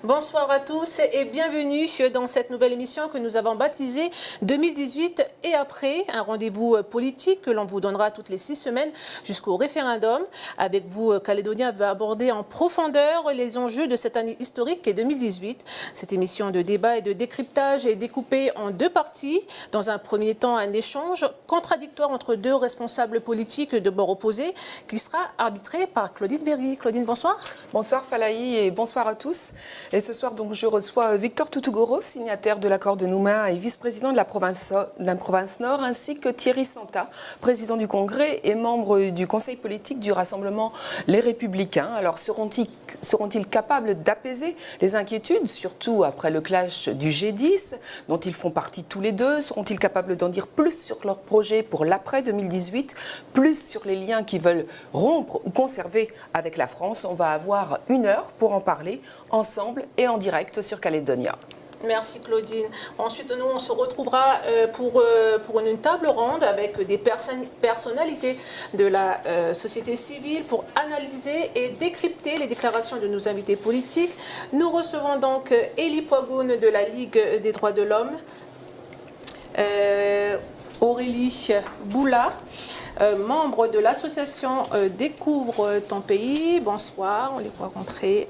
Bonsoir à tous et bienvenue dans cette nouvelle émission que nous avons baptisée 2018 et après, un rendez-vous politique que l'on vous donnera toutes les 6 semaines jusqu'au référendum. Avec vous, Calédonien va aborder en profondeur les enjeux de cette année historique qui est 2018. Cette émission de débat et de décryptage est découpée en 2 parties. Dans un premier temps, un échange contradictoire entre 2 responsables politiques de bord opposés qui sera arbitré par Claudine Berry. Claudine, bonsoir. Bonsoir Falaï et bonsoir à tous. Et ce soir, donc, je reçois Victor Toutougouro, signataire de l'accord de Nouméa et vice-président de la province Nord, ainsi que Thierry Santa, président du Congrès et membre du conseil politique du Rassemblement Les Républicains. Alors, seront-ils capables d'apaiser les inquiétudes, surtout après le clash du G10, dont ils font partie tous les deux? Seront-ils capables d'en dire plus sur leur projet pour l'après 2018, plus sur les liens qu'ils veulent rompre ou conserver avec la France? On va avoir 1 heure pour en parler ensemble et en direct sur Calédonia. Merci Claudine. Ensuite, nous, on se retrouvera pour une table ronde avec des personnalités de la société civile pour analyser et décrypter les déclarations de nos invités politiques. Nous recevons donc Elie Poigoune de la Ligue des droits de l'homme, Aurélie Boula, membre de l'association Découvre ton pays. Bonsoir, on les voit rentrer.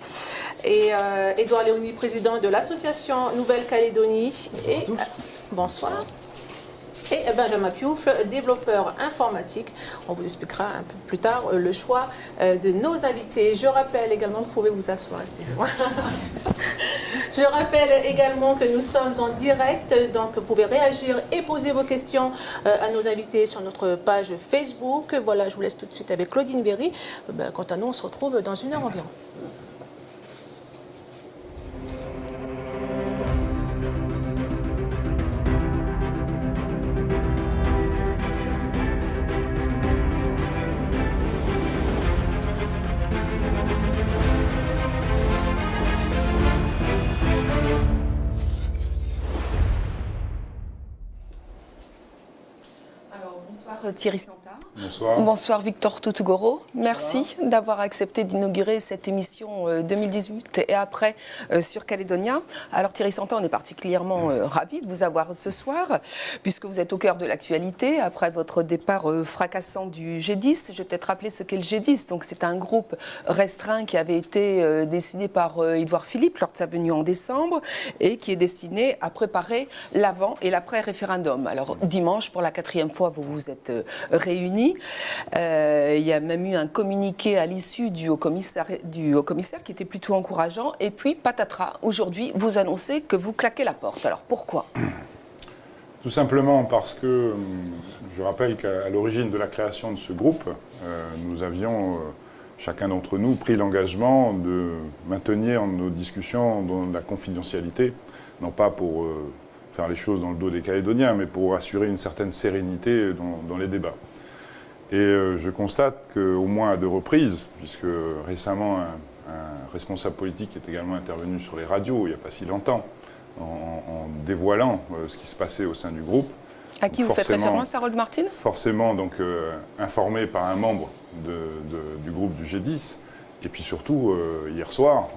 Et Édouard Léoni, président de l'association Nouvelle-Calédonie. Et bonsoir. Et Benjamin Piouf, développeur informatique. On vous expliquera un peu plus tard le choix de nos invités. Je rappelle également, vous pouvez vous asseoir, excusez-moi. Je rappelle également que nous sommes en direct, donc vous pouvez réagir et poser vos questions à nos invités sur notre page Facebook. Voilà, je vous laisse tout de suite avec Claudine Berry. Quant à nous, on se retrouve dans 1 heure environ. Thierry Santa. Bonsoir. Bonsoir Victor Toutougouro. Merci d'avoir accepté d'inaugurer cette émission 2018 et après sur Calédonia. Alors Thierry Santa, on est particulièrement ravis de vous avoir ce soir puisque vous êtes au cœur de l'actualité après votre départ fracassant du G10. Je vais peut-être rappeler ce qu'est le G10. Donc c'est un groupe restreint qui avait été décidé par Édouard Philippe lors de sa venue en décembre et qui est destiné à préparer l'avant et l'après-référendum. Alors dimanche, pour la 4e fois, vous vous êtes réunis. Il y a même eu un communiqué à l'issue du haut commissaire qui était plutôt encourageant. Et puis, patatras, aujourd'hui, vous annoncez que vous claquez la porte. Alors, pourquoi ? Tout simplement parce que je rappelle qu'à l'origine de la création de ce groupe, nous avions, chacun d'entre nous, pris l'engagement de maintenir nos discussions dans la confidentialité, non pas pour faire les choses dans le dos des Calédoniens, mais pour assurer une certaine sérénité dans les débats. Et je constate qu'au moins à 2 reprises, puisque récemment un responsable politique est également intervenu sur les radios il n'y a pas si longtemps, en dévoilant ce qui se passait au sein du groupe. À qui vous faites référence, Harold Martin ? Forcément, donc, informé par un membre du groupe du G10. Et puis surtout, hier soir,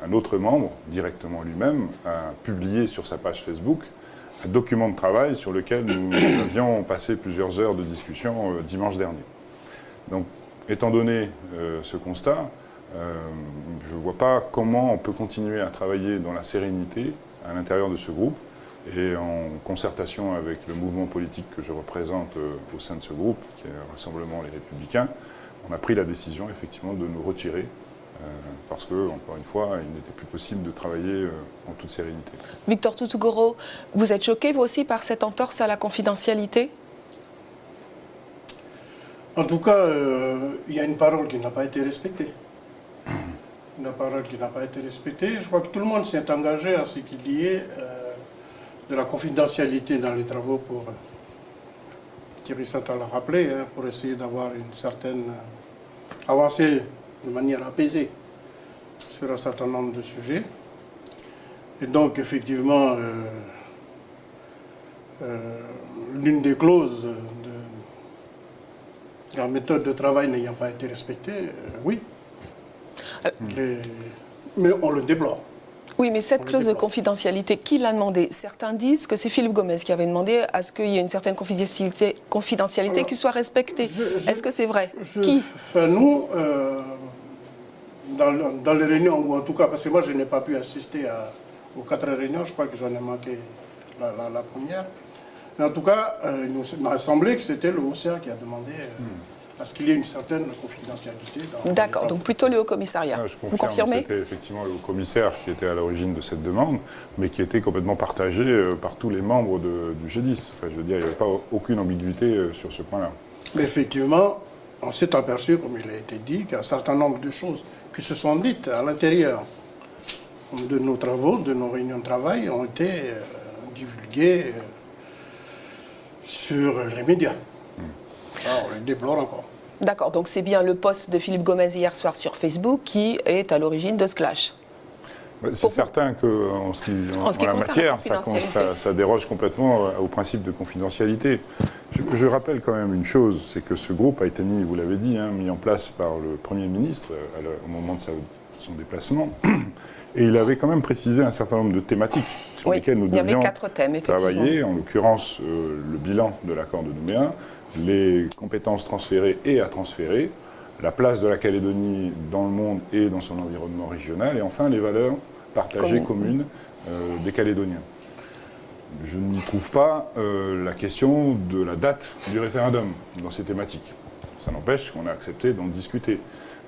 un autre membre, directement lui-même, a publié sur sa page Facebook un document de travail sur lequel nous avions passé plusieurs heures de discussion dimanche dernier. Donc, étant donné ce constat, je ne vois pas comment on peut continuer à travailler dans la sérénité à l'intérieur de ce groupe et en concertation avec le mouvement politique que je représente au sein de ce groupe, qui est le Rassemblement Les Républicains. On a pris la décision effectivement de nous retirer parce que, encore une fois, il n'était plus possible de travailler en toute sérénité. Victor Toutougouro, vous êtes choqué vous aussi par cette entorse à la confidentialité ? En tout cas, il y a une parole qui n'a pas été respectée. Une parole qui n'a pas été respectée. Je crois que tout le monde s'est engagé à ce qu'il y ait de la confidentialité dans les travaux pour, Thierry Santa l'a rappelé, pour essayer d'avoir une certaine avancée de manière apaisée sur un certain nombre de sujets. Et donc, effectivement, l'une des clauses de la méthode de travail n'ayant pas été respectée, oui. Mais on le déplore. Oui, mais cette clause de confidentialité, qui l'a demandé? Certains disent que c'est Philippe Gomez qui avait demandé à ce qu'il y ait une certaine confidentialité qui soit respectée. Est-ce que c'est vrai? Qui? Enfin, nous, dans les réunions, ou en tout cas, parce que moi je n'ai pas pu assister aux 4 réunions, je crois que j'en ai manqué la première. Mais en tout cas, il m'a semblé que c'était le OCA qui a demandé à ce qu'il y ait une certaine confidentialité. D'accord, donc plutôt le Haut-Commissariat. Je confirme, vous confirmez? c'était effectivement le Haut-Commissaire qui était à l'origine de cette demande, mais qui était complètement partagé par tous les membres du G10. Enfin, je veux dire, il n'y avait pas aucune ambiguïté sur ce point-là. Mais effectivement, on s'est aperçu, comme il a été dit, qu'un certain nombre de choses qui se sont dites à l'intérieur de nos travaux, de nos réunions de travail, ont été divulguées sur les médias. Alors, on les déplore encore. D'accord, donc c'est bien le post de Philippe Gomez hier soir sur Facebook qui est à l'origine de ce clash. C'est certain qu'en ce qui la matière, ça déroge complètement au principe de confidentialité. Je rappelle quand même une chose, c'est que ce groupe a été mis, vous l'avez dit, mis en place par le Premier ministre au moment de son déplacement. Et il avait quand même précisé un certain nombre de thématiques sur lesquelles nous devions il y avait 4 thèmes, travailler, en l'occurrence le bilan de l'accord de Nouméa, les compétences transférées et à transférer, la place de la Calédonie dans le monde et dans son environnement régional, et enfin les valeurs partagées communes des Calédoniens. Je n'y trouve pas la question de la date du référendum dans ces thématiques. Ça n'empêche qu'on a accepté d'en discuter.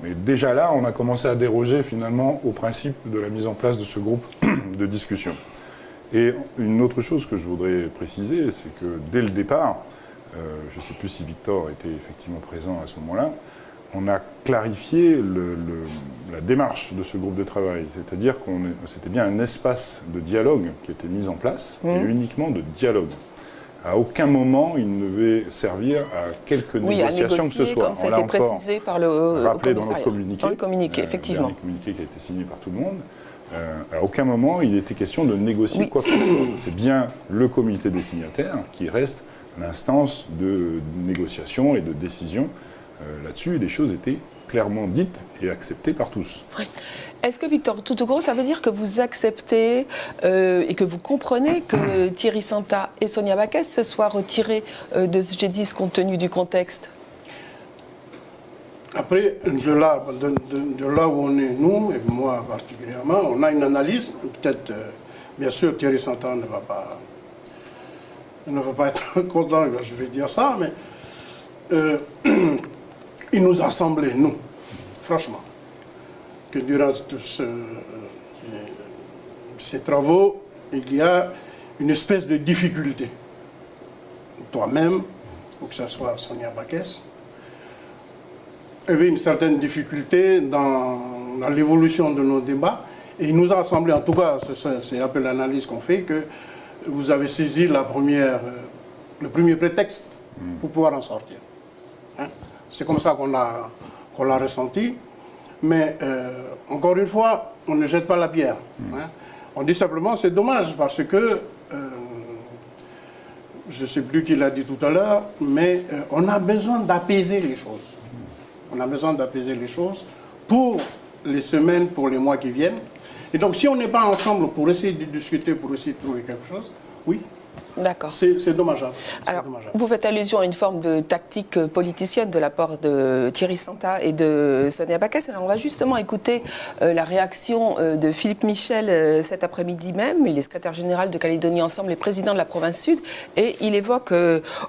Mais déjà là, on a commencé à déroger finalement au principe de la mise en place de ce groupe de discussion. Et une autre chose que je voudrais préciser, c'est que dès le départ, je ne sais plus si Victor était effectivement présent à ce moment-là, on a clarifié la démarche de ce groupe de travail. C'est-à-dire que c'était bien un espace de dialogue qui était mis en place, et uniquement de dialogue. À aucun moment, il ne devait servir à quelque négociation que ce soit. Comme ça a été précisé par le rappelé dans notre communiqué. Dans le communiqué, effectivement. Le communiqué qui a été signé par tout le monde. À aucun moment, il était question de négocier quoi que ce soit. C'est bien le comité des signataires qui reste l'instance de négociation et de décision. Là-dessus, les choses étaient clairement dites et acceptées par tous. Oui. Est-ce que, Victor Toutogoro, ça veut dire que vous acceptez et que vous comprenez que Thierry Santa et Sonia Backès se soient retirés de ce G10 compte tenu du contexte? Après, de là où on est, nous, et moi particulièrement, on a une analyse. Peut-être, bien sûr, Thierry Santa ne va pas être content, je vais dire ça, mais il nous a semblé, nous, franchement, que durant tous ces travaux, il y a une espèce de difficulté. Toi-même, ou que ce soit Sonia Backès, il y avait une certaine difficulté dans l'évolution de nos débats. Et il nous a semblé, en tout cas, c'est un peu l'analyse qu'on fait, que vous avez saisi le premier prétexte pour pouvoir en sortir. Hein? C'est comme ça qu'on l'a ressenti. Mais encore une fois, on ne jette pas la pierre. Hein? On dit simplement c'est dommage parce que, je ne sais plus qui l'a dit tout à l'heure, mais on a besoin d'apaiser les choses. On a besoin d'apaiser les choses pour les semaines, pour les mois qui viennent. Et donc si on n'est pas ensemble pour essayer de discuter, pour essayer de trouver quelque chose, oui. D'accord. C'est dommageable. Alors, vous faites allusion à une forme de tactique politicienne de la part de Thierry Santa et de Sonia Backès. Alors, on va justement écouter la réaction de Philippe Michel cet après-midi même. Il est secrétaire général de Calédonie Ensemble et président de la province Sud. Et il évoque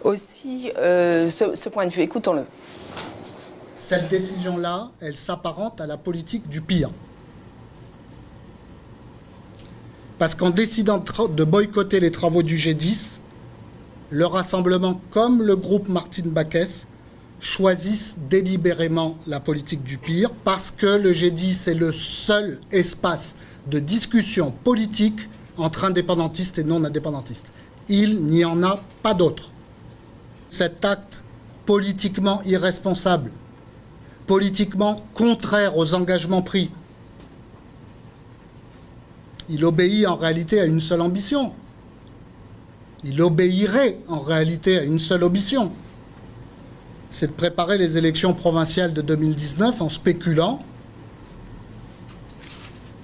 aussi ce point de vue. Écoutons-le. Cette décision-là, elle s'apparente à la politique du pire. Parce qu'en décidant de boycotter les travaux du G10, le rassemblement comme le groupe Martine Backès choisissent délibérément la politique du pire parce que le G10 est le seul espace de discussion politique entre indépendantistes et non-indépendantistes. Il n'y en a pas d'autre. Cet acte politiquement irresponsable, politiquement contraire aux engagements pris, il obéit en réalité à une seule ambition. Il obéirait en réalité à une seule ambition. C'est de préparer les élections provinciales de 2019 en spéculant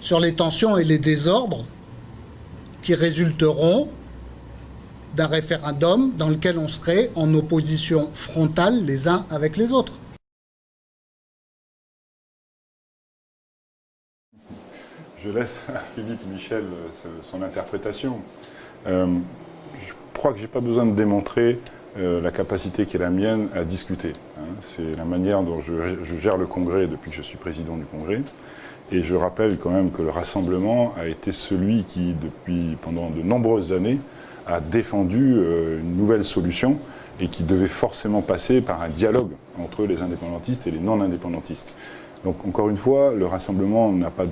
sur les tensions et les désordres qui résulteront d'un référendum dans lequel on serait en opposition frontale les uns avec les autres. Je laisse à Philippe Michel son interprétation. Je crois que je n'ai pas besoin de démontrer la capacité qui est la mienne à discuter. C'est la manière dont je gère le Congrès depuis que je suis président du Congrès. Et je rappelle quand même que le Rassemblement a été celui qui, pendant de nombreuses années, a défendu une nouvelle solution et qui devait forcément passer par un dialogue entre les indépendantistes et les non-indépendantistes. Donc encore une fois, le Rassemblement n'a pas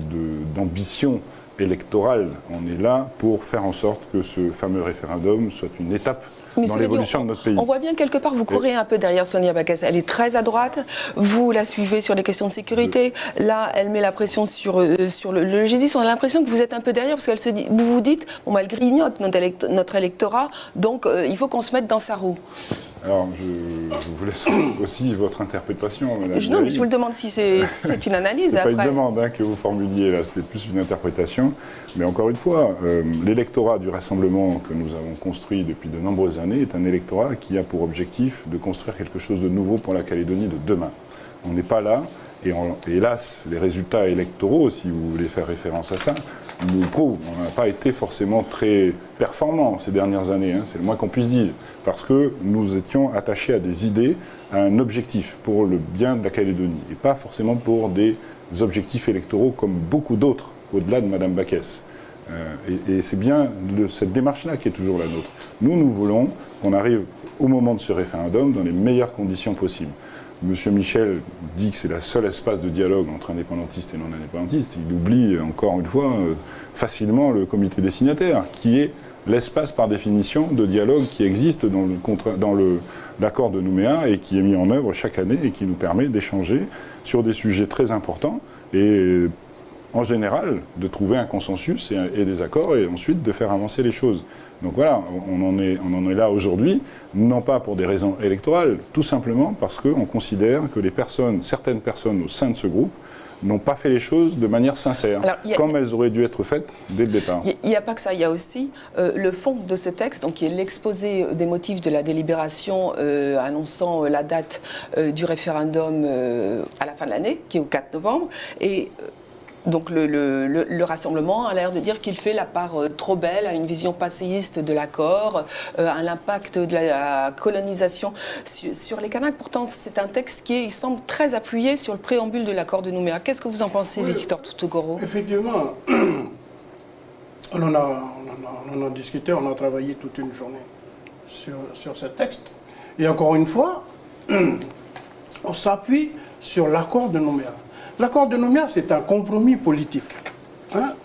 d'ambition électorale. On est là pour faire en sorte que ce fameux référendum soit une étape dans l'évolution de notre pays. On voit bien quelque part, vous courez un peu derrière Sonia Backès. Elle est très à droite. Vous la suivez sur les questions de sécurité. Là, elle met la pression sur le G10. On a l'impression que vous êtes un peu derrière parce que vous vous dites, bon, elle grignote notre électorat, donc il faut qu'on se mette dans sa roue. Alors, je vous laisse aussi votre interprétation, Madame Non, mais je vous le demande si c'est une analyse. C'est après. pas une demande que vous formuliez là, c'était plus une interprétation. Mais encore une fois, l'électorat du Rassemblement que nous avons construit depuis de nombreuses années est un électorat qui a pour objectif de construire quelque chose de nouveau pour la Calédonie de demain. On n'est pas là. Et hélas, les résultats électoraux, si vous voulez faire référence à ça, nous prouvent qu'on n'a pas été forcément très performants ces dernières années, c'est le moins qu'on puisse dire, parce que nous étions attachés à des idées, à un objectif pour le bien de la Calédonie, et pas forcément pour des objectifs électoraux comme beaucoup d'autres, au-delà de Mme Backès. Et c'est bien cette démarche-là qui est toujours la nôtre. Nous voulons qu'on arrive au moment de ce référendum dans les meilleures conditions possibles. Monsieur Michel dit que c'est le seul espace de dialogue entre indépendantistes et non-indépendantistes. Il oublie, encore une fois, facilement le comité des signataires, qui est l'espace par définition de dialogue qui existe dans l'accord de Nouméa et qui est mis en œuvre chaque année et qui nous permet d'échanger sur des sujets très importants et en général de trouver un consensus et des accords et ensuite de faire avancer les choses. Donc voilà, on en est là aujourd'hui, non pas pour des raisons électorales, tout simplement parce qu'on considère que certaines personnes au sein de ce groupe n'ont pas fait les choses de manière sincère, comme elles auraient dû être faites dès le départ. Il n'y a pas que ça, il y a aussi le fond de ce texte, donc qui est l'exposé des motifs de la délibération annonçant la date du référendum à la fin de l'année, qui est au 4 novembre, et donc le Rassemblement a l'air de dire qu'il fait la part trop belle à une vision passéiste de l'accord, à l'impact de la colonisation sur les Kanaks. Pourtant, c'est un texte qui il semble très appuyé sur le préambule de l'accord de Nouméa. Qu'est-ce que vous en pensez, Victor Toutogoro ? Effectivement, on en a discuté, on a travaillé toute une journée sur ce texte. Et encore une fois, on s'appuie sur l'accord de Nouméa. L'accord de Nouméa, c'est un compromis politique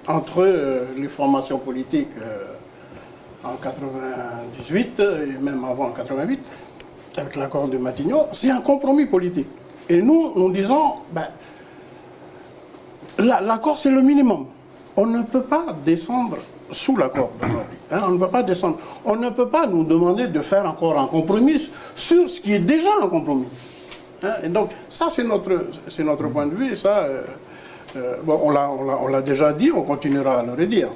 entre les formations politiques en 98 et même avant 88, avec l'accord de Matignon. C'est un compromis politique. Et nous disons, l'accord, c'est le minimum. On ne peut pas descendre sous l'accord d'aujourd'hui. On ne peut pas descendre. On ne peut pas nous demander de faire encore un compromis sur ce qui est déjà un compromis. Et donc, ça, c'est notre point de vue, et ça, on l'a déjà dit, on continuera à le redire.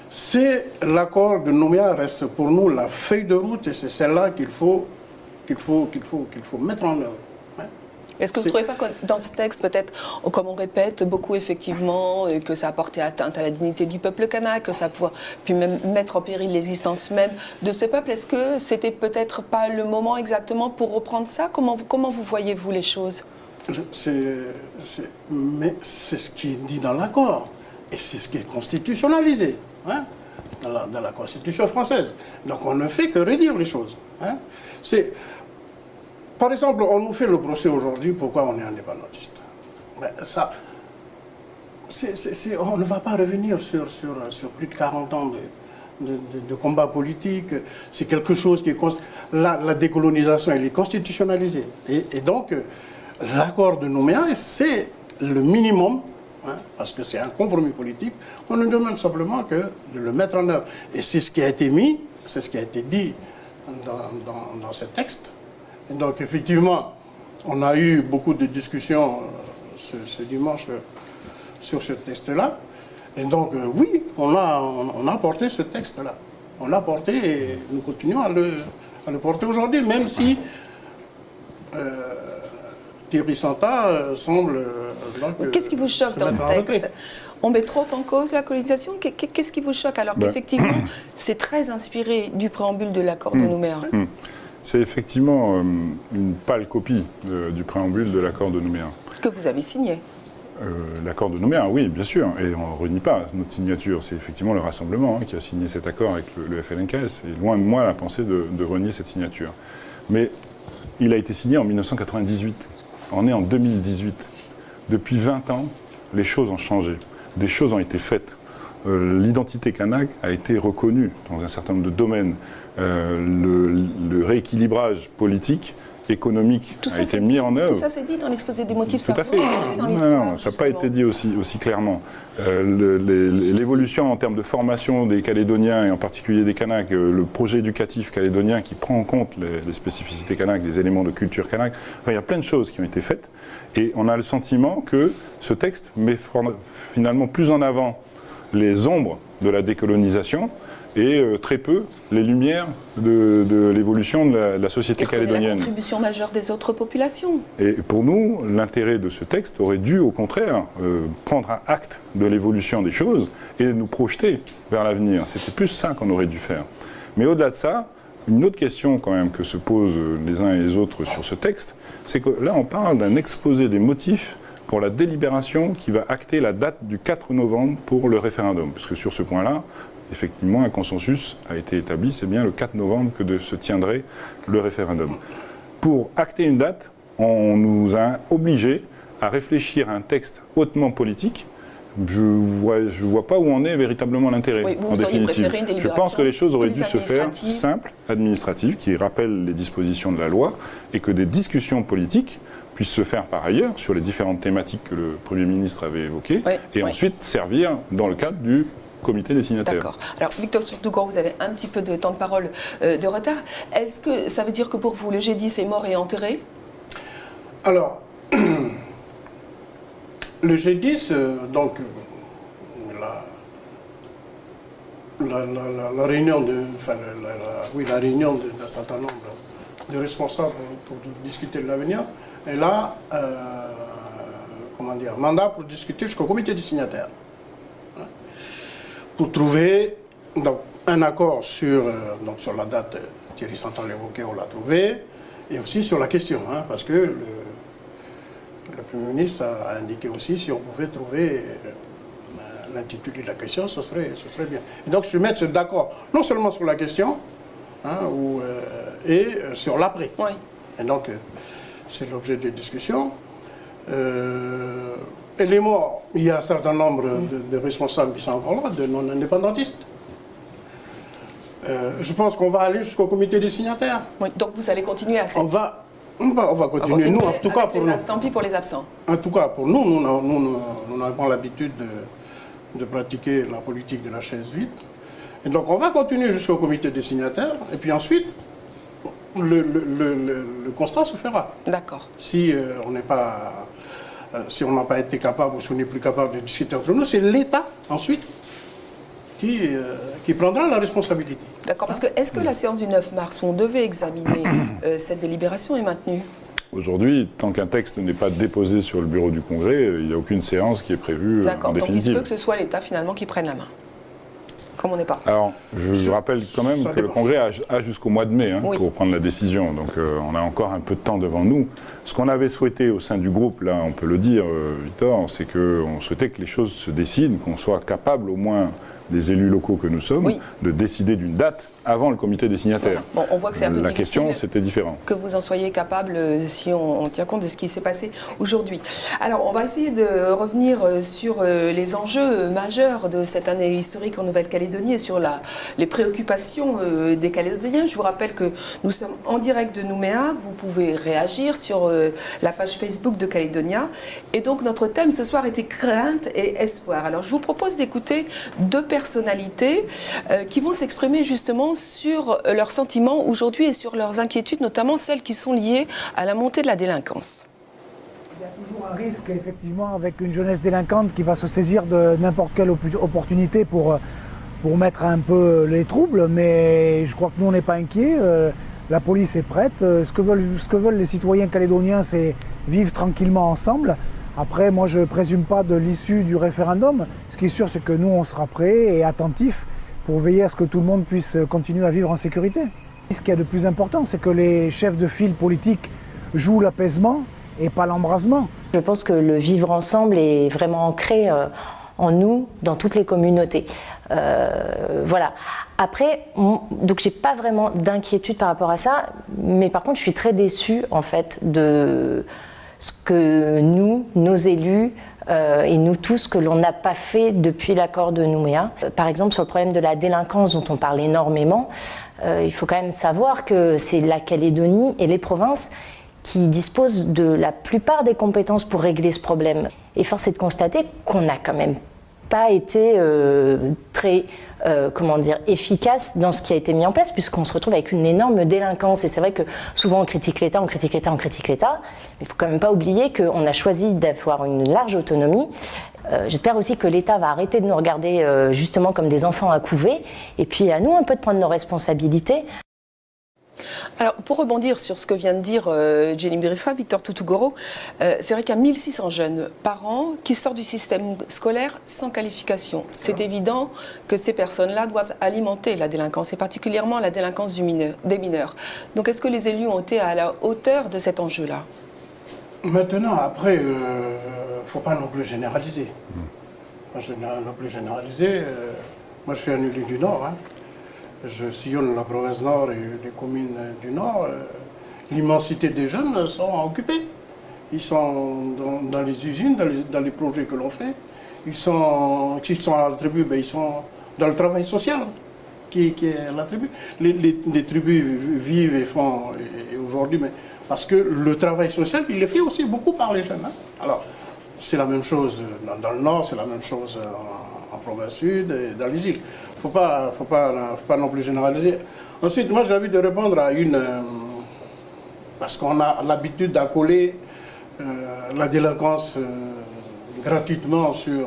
C'est l'accord de Nouméa reste pour nous la feuille de route, et c'est celle-là qu'il faut mettre en œuvre. Est-ce que vous ne trouvez pas que dans ce texte, peut-être, comme on répète beaucoup effectivement, que ça a porté atteinte à la dignité du peuple kanak, que ça a pu même mettre en péril l'existence même de ce peuple, est-ce que c'était peut-être pas le moment exactement pour reprendre ça ? Comment vous voyez-vous les choses ? Mais c'est ce qui est dit dans l'accord, et c'est ce qui est constitutionnalisé dans la Constitution française. Donc on ne fait que redire les choses. Par exemple, on nous fait le procès aujourd'hui, pourquoi on est indépendantiste. Ça, on ne va pas revenir sur plus de 40 ans de combat politique. C'est quelque chose qui est... La décolonisation, elle est constitutionnalisée. Et donc, l'accord de Nouméa, c'est le minimum, parce que c'est un compromis politique. On nous demande simplement que de le mettre en œuvre. Et c'est ce qui a été mis, c'est ce qui a été dit dans ce texte. Et donc, effectivement, on a eu beaucoup de discussions ce dimanche sur ce texte-là. Et donc, oui, on a porté ce texte-là. On l'a porté et nous continuons à le porter aujourd'hui, même si Thierry Santa semble... Qu'est-ce qui vous choque dans ce texte? On met trop en cause la colonisation? Qu'est-ce qui vous choque alors qu'effectivement, c'est très inspiré du préambule de l'accord de Nouméa? C'est effectivement une pâle copie du préambule de l'accord de Nouméa. Que vous avez signé. L'accord de Nouméa, oui, bien sûr, et on ne renie pas notre signature. C'est effectivement le Rassemblement qui a signé cet accord avec le FLNKS. Et loin de moi la pensée de renier cette signature. Mais il a été signé en 1998. On est en 2018. Depuis 20 ans, les choses ont changé. Des choses ont été faites. L'identité kanak a été reconnue dans un certain nombre de domaines. Le rééquilibrage politique, économique a été mis en œuvre. Tout ça c'est dit dans l'exposé des motifs. Tout à fait. Non, ça n'a pas été dit aussi clairement. L'évolution en termes de formation des Calédoniens et en particulier des Kanaks, le projet éducatif calédonien qui prend en compte les spécificités kanak, les éléments de culture kanak, il y a plein de choses qui ont été faites et on a le sentiment que ce texte met finalement plus en avant les ombres de la décolonisation et très peu les lumières de l'évolution de la société calédonienne. La contribution majeure des autres populations. Et pour nous, l'intérêt de ce texte aurait dû, au contraire, prendre un acte de l'évolution des choses et nous projeter vers l'avenir. C'était plus ça qu'on aurait dû faire. Mais au-delà de ça, une autre question quand même que se posent les uns et les autres sur ce texte, c'est que là, on parle d'un exposé des motifs pour la délibération qui va acter la date du 4 novembre pour le référendum. Parce que sur ce point-là, effectivement, un consensus a été établi, c'est bien le 4 novembre que se tiendrait le référendum. Pour acter une date, on nous a obligés à réfléchir à un texte hautement politique. Je vois pas où en est véritablement l'intérêt, oui, en définitive. Je pense que les choses auraient dû se faire simples, administratives, qui rappellent les dispositions de la loi, et que des discussions politiques puissent se faire par ailleurs sur les différentes thématiques que le Premier ministre avait évoquées, et ensuite servir dans le cadre du comité des signataires. D'accord. Alors, Victor Tougon, vous avez un petit peu de temps de parole de retard. Est-ce que ça veut dire que pour vous, le G10 est mort et enterré? Alors, le G10, donc, la réunion la réunion d'un certain nombre de responsables pour discuter de l'avenir, est là, mandat pour discuter jusqu'au comité des signataires. Pour trouver donc, un accord sur la date, Thierry Santa l'évoquait, on l'a trouvé, et aussi sur la question, parce que le Premier ministre a indiqué aussi si on pouvait trouver l'intitulé de la question, ce serait bien. Et donc se mettre d'accord, non seulement sur la question, et sur l'après. Oui. Et donc, c'est l'objet des discussions. Et les morts, il y a un certain nombre de responsables qui sont encore là, de non-indépendantistes. Je pense qu'on va aller jusqu'au comité des signataires. Oui, donc vous allez continuer à cette... On va continuer, nous, en tout cas pour nous. Tant pis pour les absents. En tout cas, pour nous, nous avons l'habitude de pratiquer la politique de la chaise vide. Et donc, on va continuer jusqu'au comité des signataires. Et puis ensuite, le constat se fera. D'accord. Si on n'a pas été capable ou si on n'est plus capable de discuter entre nous, c'est l'État ensuite qui prendra la responsabilité. D'accord, parce que est-ce que la séance du 9 mars où on devait examiner cette délibération est maintenue? Aujourd'hui, tant qu'un texte n'est pas déposé sur le bureau du Congrès, il n'y a aucune séance qui est prévue en définitive. D'accord, donc il se peut que ce soit l'État finalement qui prenne la main, comme on est parti. Alors, je rappelle quand même que le Congrès a jusqu'au mois de mai pour prendre la décision, donc on a encore un peu de temps devant nous. Ce qu'on avait souhaité au sein du groupe, là, on peut le dire, Victor, c'est qu'on souhaitait que les choses se décident, qu'on soit capable au moins des élus locaux que nous sommes, de décider d'une date avant le comité des signataires. Bon, on voit que c'est un peu la question, c'était différent. Que vous en soyez capable si on tient compte de ce qui s'est passé aujourd'hui. Alors, on va essayer de revenir sur les enjeux majeurs de cette année historique en Nouvelle-Calédonie et sur les préoccupations des Calédoniens. Je vous rappelle que nous sommes en direct de Nouméa, que vous pouvez réagir sur la page Facebook de Calédonia. Et donc, notre thème ce soir était crainte et espoir. Alors, je vous propose d'écouter deux personnalités qui vont s'exprimer justement sur leurs sentiments aujourd'hui et sur leurs inquiétudes, notamment celles qui sont liées à la montée de la délinquance. Il y a toujours un risque, effectivement, avec une jeunesse délinquante qui va se saisir de n'importe quelle opportunité pour mettre un peu les troubles, mais je crois que nous, on n'est pas inquiets. La police est prête. Ce que veulent les citoyens calédoniens, c'est vivre tranquillement ensemble. Après, moi, je ne présume pas de l'issue du référendum. Ce qui est sûr, c'est que nous, on sera prêts et attentifs pour veiller à ce que tout le monde puisse continuer à vivre en sécurité. Ce qu'il y a de plus important, c'est que les chefs de file politiques jouent l'apaisement et pas l'embrasement. Je pense que le vivre ensemble est vraiment ancré en nous, dans toutes les communautés. Voilà. Après, donc j'ai pas vraiment d'inquiétude par rapport à ça, mais par contre, je suis très déçue en fait de ce que nous, nos élus, et nous tous, que l'on n'a pas fait depuis l'accord de Nouméa. Par exemple, sur le problème de la délinquance dont on parle énormément, il faut quand même savoir que c'est la Calédonie et les provinces qui disposent de la plupart des compétences pour régler ce problème. Et force est de constater qu'on n'a quand même pas été très efficace dans ce qui a été mis en place, puisqu'on se retrouve avec une énorme délinquance. Et c'est vrai que souvent on critique l'État, mais il ne faut quand même pas oublier qu'on a choisi d'avoir une large autonomie. J'espère aussi que l'État va arrêter de nous regarder justement comme des enfants à couver, et puis à nous un peu de prendre nos responsabilités. Alors, pour rebondir sur ce que vient de dire Jenny Birifa, Victor Toutougouro, c'est vrai qu'il y a 1600 jeunes par an qui sortent du système scolaire sans qualification. C'est évident que ces personnes-là doivent alimenter la délinquance, et particulièrement la délinquance des mineurs. Donc, est-ce que les élus ont été à la hauteur de cet enjeu-là? Maintenant, après, il ne faut pas non plus généraliser. Moi, je suis un élu du Nord, hein. Je sillonne la province Nord et les communes du Nord. L'immensité des jeunes sont occupés. Ils sont dans les usines, dans les projets que l'on fait. S'ils sont à la tribu, ils sont dans le travail social qui est à la tribu. Les tribus vivent et font aujourd'hui, mais parce que le travail social, il est fait aussi beaucoup par les jeunes. Hein. Alors, c'est la même chose dans le Nord, c'est la même chose en province Sud et dans les îles. Faut pas non plus généraliser. Ensuite, moi j'ai envie de répondre à parce qu'on a l'habitude d'accoler la délinquance gratuitement sur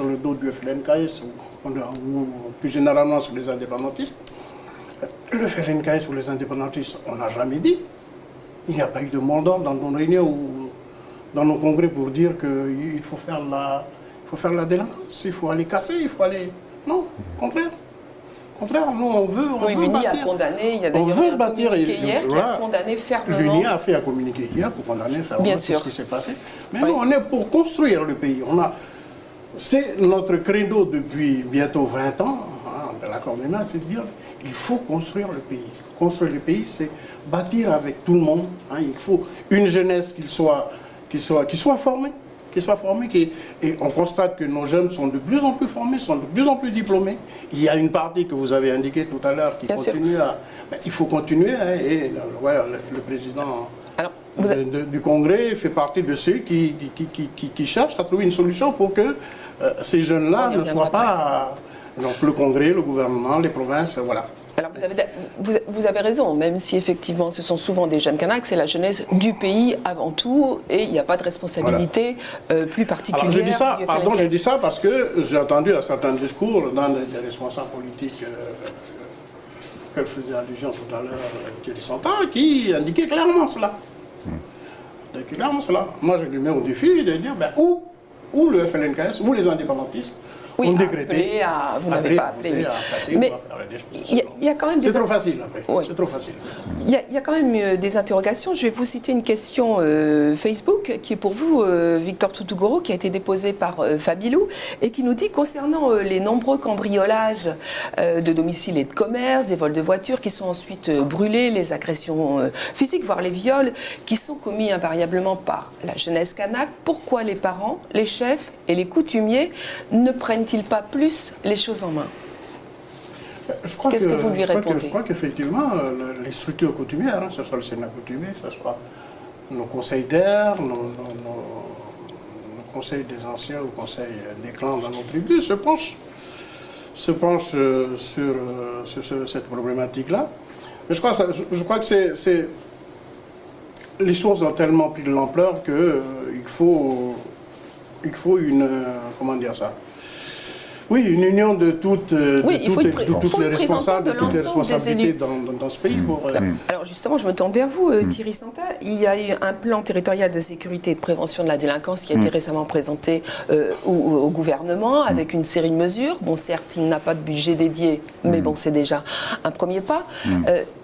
le dos du FLNKS ou plus généralement sur les indépendantistes. Le FLNKS ou les indépendantistes, on n'a jamais dit. Il n'y a pas eu de mot d'ordre dans nos réunions ou dans nos congrès pour dire qu'il faut faire la délinquance, il faut aller casser, il faut aller... Non, au contraire. Au contraire, nous, on veut l'UNI a condamné, il y a d'ailleurs un communiqué hier qui a condamné fermement. L'UNI a fait un communiqué hier pour condamner fermement tout ce qui s'est passé. Mais nous, on est pour construire le pays. C'est notre credo depuis bientôt 20 ans, hein, de l'accord de Nouméa, c'est de dire qu'il faut construire le pays. Construire le pays, c'est bâtir avec tout le monde. Hein. Il faut une jeunesse qui soit formée. Et on constate que nos jeunes sont de plus en plus formés, sont de plus en plus diplômés. Il y a une partie que vous avez indiquée tout à l'heure qui continue à... il faut continuer, hein, et le président du Congrès fait partie de ceux qui cherchent à trouver une solution pour que ces jeunes-là ne soient pas... donc le Congrès, le gouvernement, les provinces, voilà. Alors vous avez raison, même si effectivement ce sont souvent des jeunes Kanaks, c'est la jeunesse du pays avant tout, et il n'y a pas de responsabilité plus particulière. Alors je dis ça parce que j'ai entendu un certain discours dans les responsables politiques que faisait allusion tout à l'heure Thierry Santin, qui indiquait clairement cela. Moi je lui mets au défi de dire où le FLNKS, où les indépendantistes, oui, vous n'avez pas appelé. Mais il y a quand même des... C'est trop facile après. Oui. C'est trop facile. Il y a quand même des interrogations. Je vais vous citer une question Facebook qui est pour vous, Victor Toutougouro, qui a été déposée par Fabilou et qui nous dit concernant les nombreux cambriolages de domiciles et de commerce, des vols de voitures qui sont ensuite brûlés, les agressions physiques, voire les viols qui sont commis invariablement par la jeunesse kanak, pourquoi les parents, les chefs et les coutumiers ne prennent-ils pas plus les choses en main? Qu'est-ce que vous lui répondez? Je crois qu'effectivement, les structures coutumières, hein, que ce soit le Sénat coutumier, que ce soit nos conseils d'air, nos conseils des anciens ou conseils des clans dans nos tribus, se penchent sur cette problématique-là. Mais je crois que les choses ont tellement pris de l'ampleur qu'il faut une, comment dire ça? Oui, une union de toutes les responsables, de toutes les responsabilités dans ce pays. Alors justement, je me tourne vers vous, Thierry Santa. Il y a eu un plan territorial de sécurité et de prévention de la délinquance qui a été récemment présenté au gouvernement avec une série de mesures. Bon, certes, il n'a pas de budget dédié, mais bon, c'est déjà un premier pas.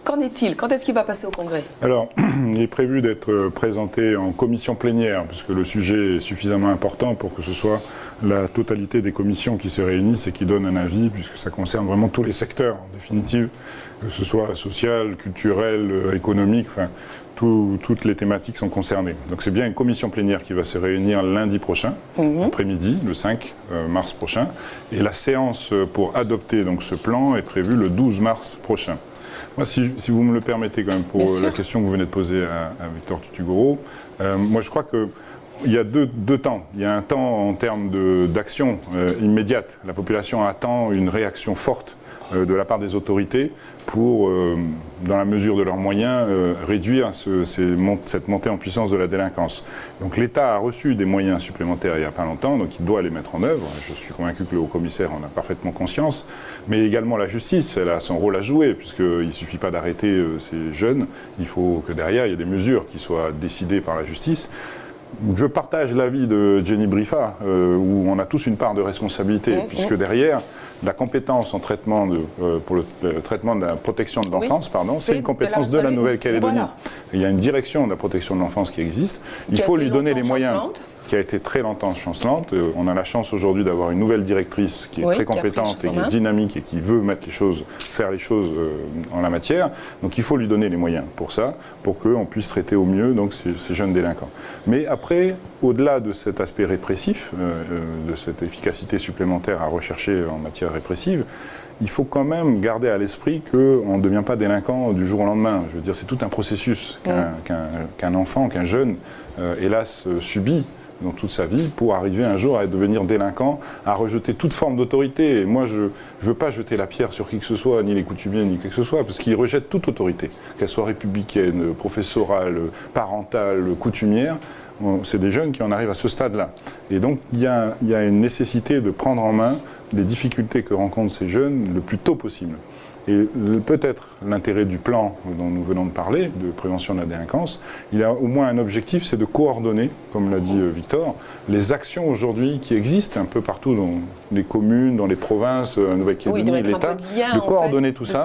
Qu'en est-il? Quand est-ce qu'il va passer au Congrès? Alors, il est prévu d'être présenté en commission plénière, puisque le sujet est suffisamment important pour que ce soit la totalité des commissions qui se réunissent et qui donnent un avis, puisque ça concerne vraiment tous les secteurs, en définitive, que ce soit social, culturel, économique, enfin, toutes les thématiques sont concernées. Donc c'est bien une commission plénière qui va se réunir lundi prochain, après-midi, le 5 mars prochain, et la séance pour adopter donc, ce plan est prévue le 12 mars prochain. Moi, si vous me le permettez quand même, pour la question que vous venez de poser à Victor Tutugoro, moi je crois qu'il y a deux temps. Il y a un temps en termes d'action immédiate. La population attend une réaction forte de la part des autorités pour, dans la mesure de leurs moyens, réduire cette montée en puissance de la délinquance. Donc l'État a reçu des moyens supplémentaires il n'y a pas longtemps, donc il doit les mettre en œuvre. Je suis convaincu que le haut-commissaire en a parfaitement conscience, mais également la justice, elle a son rôle à jouer, puisqu'il ne suffit pas d'arrêter ces jeunes, il faut que derrière il y ait des mesures qui soient décidées par la justice. Je partage l'avis de Jenny Brifa, où on a tous une part de responsabilité, puisque derrière, la compétence en traitement pour le traitement de la protection de l'enfance, c'est une compétence de la Nouvelle-Calédonie. Voilà. Il y a une direction de la protection de l'enfance qui existe. Il faut lui donner les moyens. Qui a été très longtemps chancelante. On a la chance aujourd'hui d'avoir une nouvelle directrice qui est très compétente et qui est dynamique et qui veut faire les choses en la matière. Donc il faut lui donner les moyens pour ça, pour qu'on puisse traiter au mieux donc, ces jeunes délinquants. Mais après, au-delà de cet aspect répressif, de cette efficacité supplémentaire à rechercher en matière répressive, il faut quand même garder à l'esprit qu'on ne devient pas délinquant du jour au lendemain. Je veux dire, c'est tout un processus qu'un enfant, qu'un jeune, hélas, subit dans toute sa vie pour arriver un jour à devenir délinquant, à rejeter toute forme d'autorité. Et moi, je ne veux pas jeter la pierre sur qui que ce soit, ni les coutumiers, ni qui que ce soit, parce qu'ils rejettent toute autorité, qu'elle soit républicaine, professorale, parentale, coutumière. C'est des jeunes qui en arrivent à ce stade-là. Et donc, il y a une nécessité de prendre en main les difficultés que rencontrent ces jeunes le plus tôt possible. Et peut-être l'intérêt du plan dont nous venons de parler, de prévention de la délinquance, il a au moins un objectif, c'est de coordonner, comme l'a dit Victor, les actions aujourd'hui qui existent un peu partout dans les communes, dans les provinces, en Nouvelle-Calédonie, l'État, de coordonner tout ça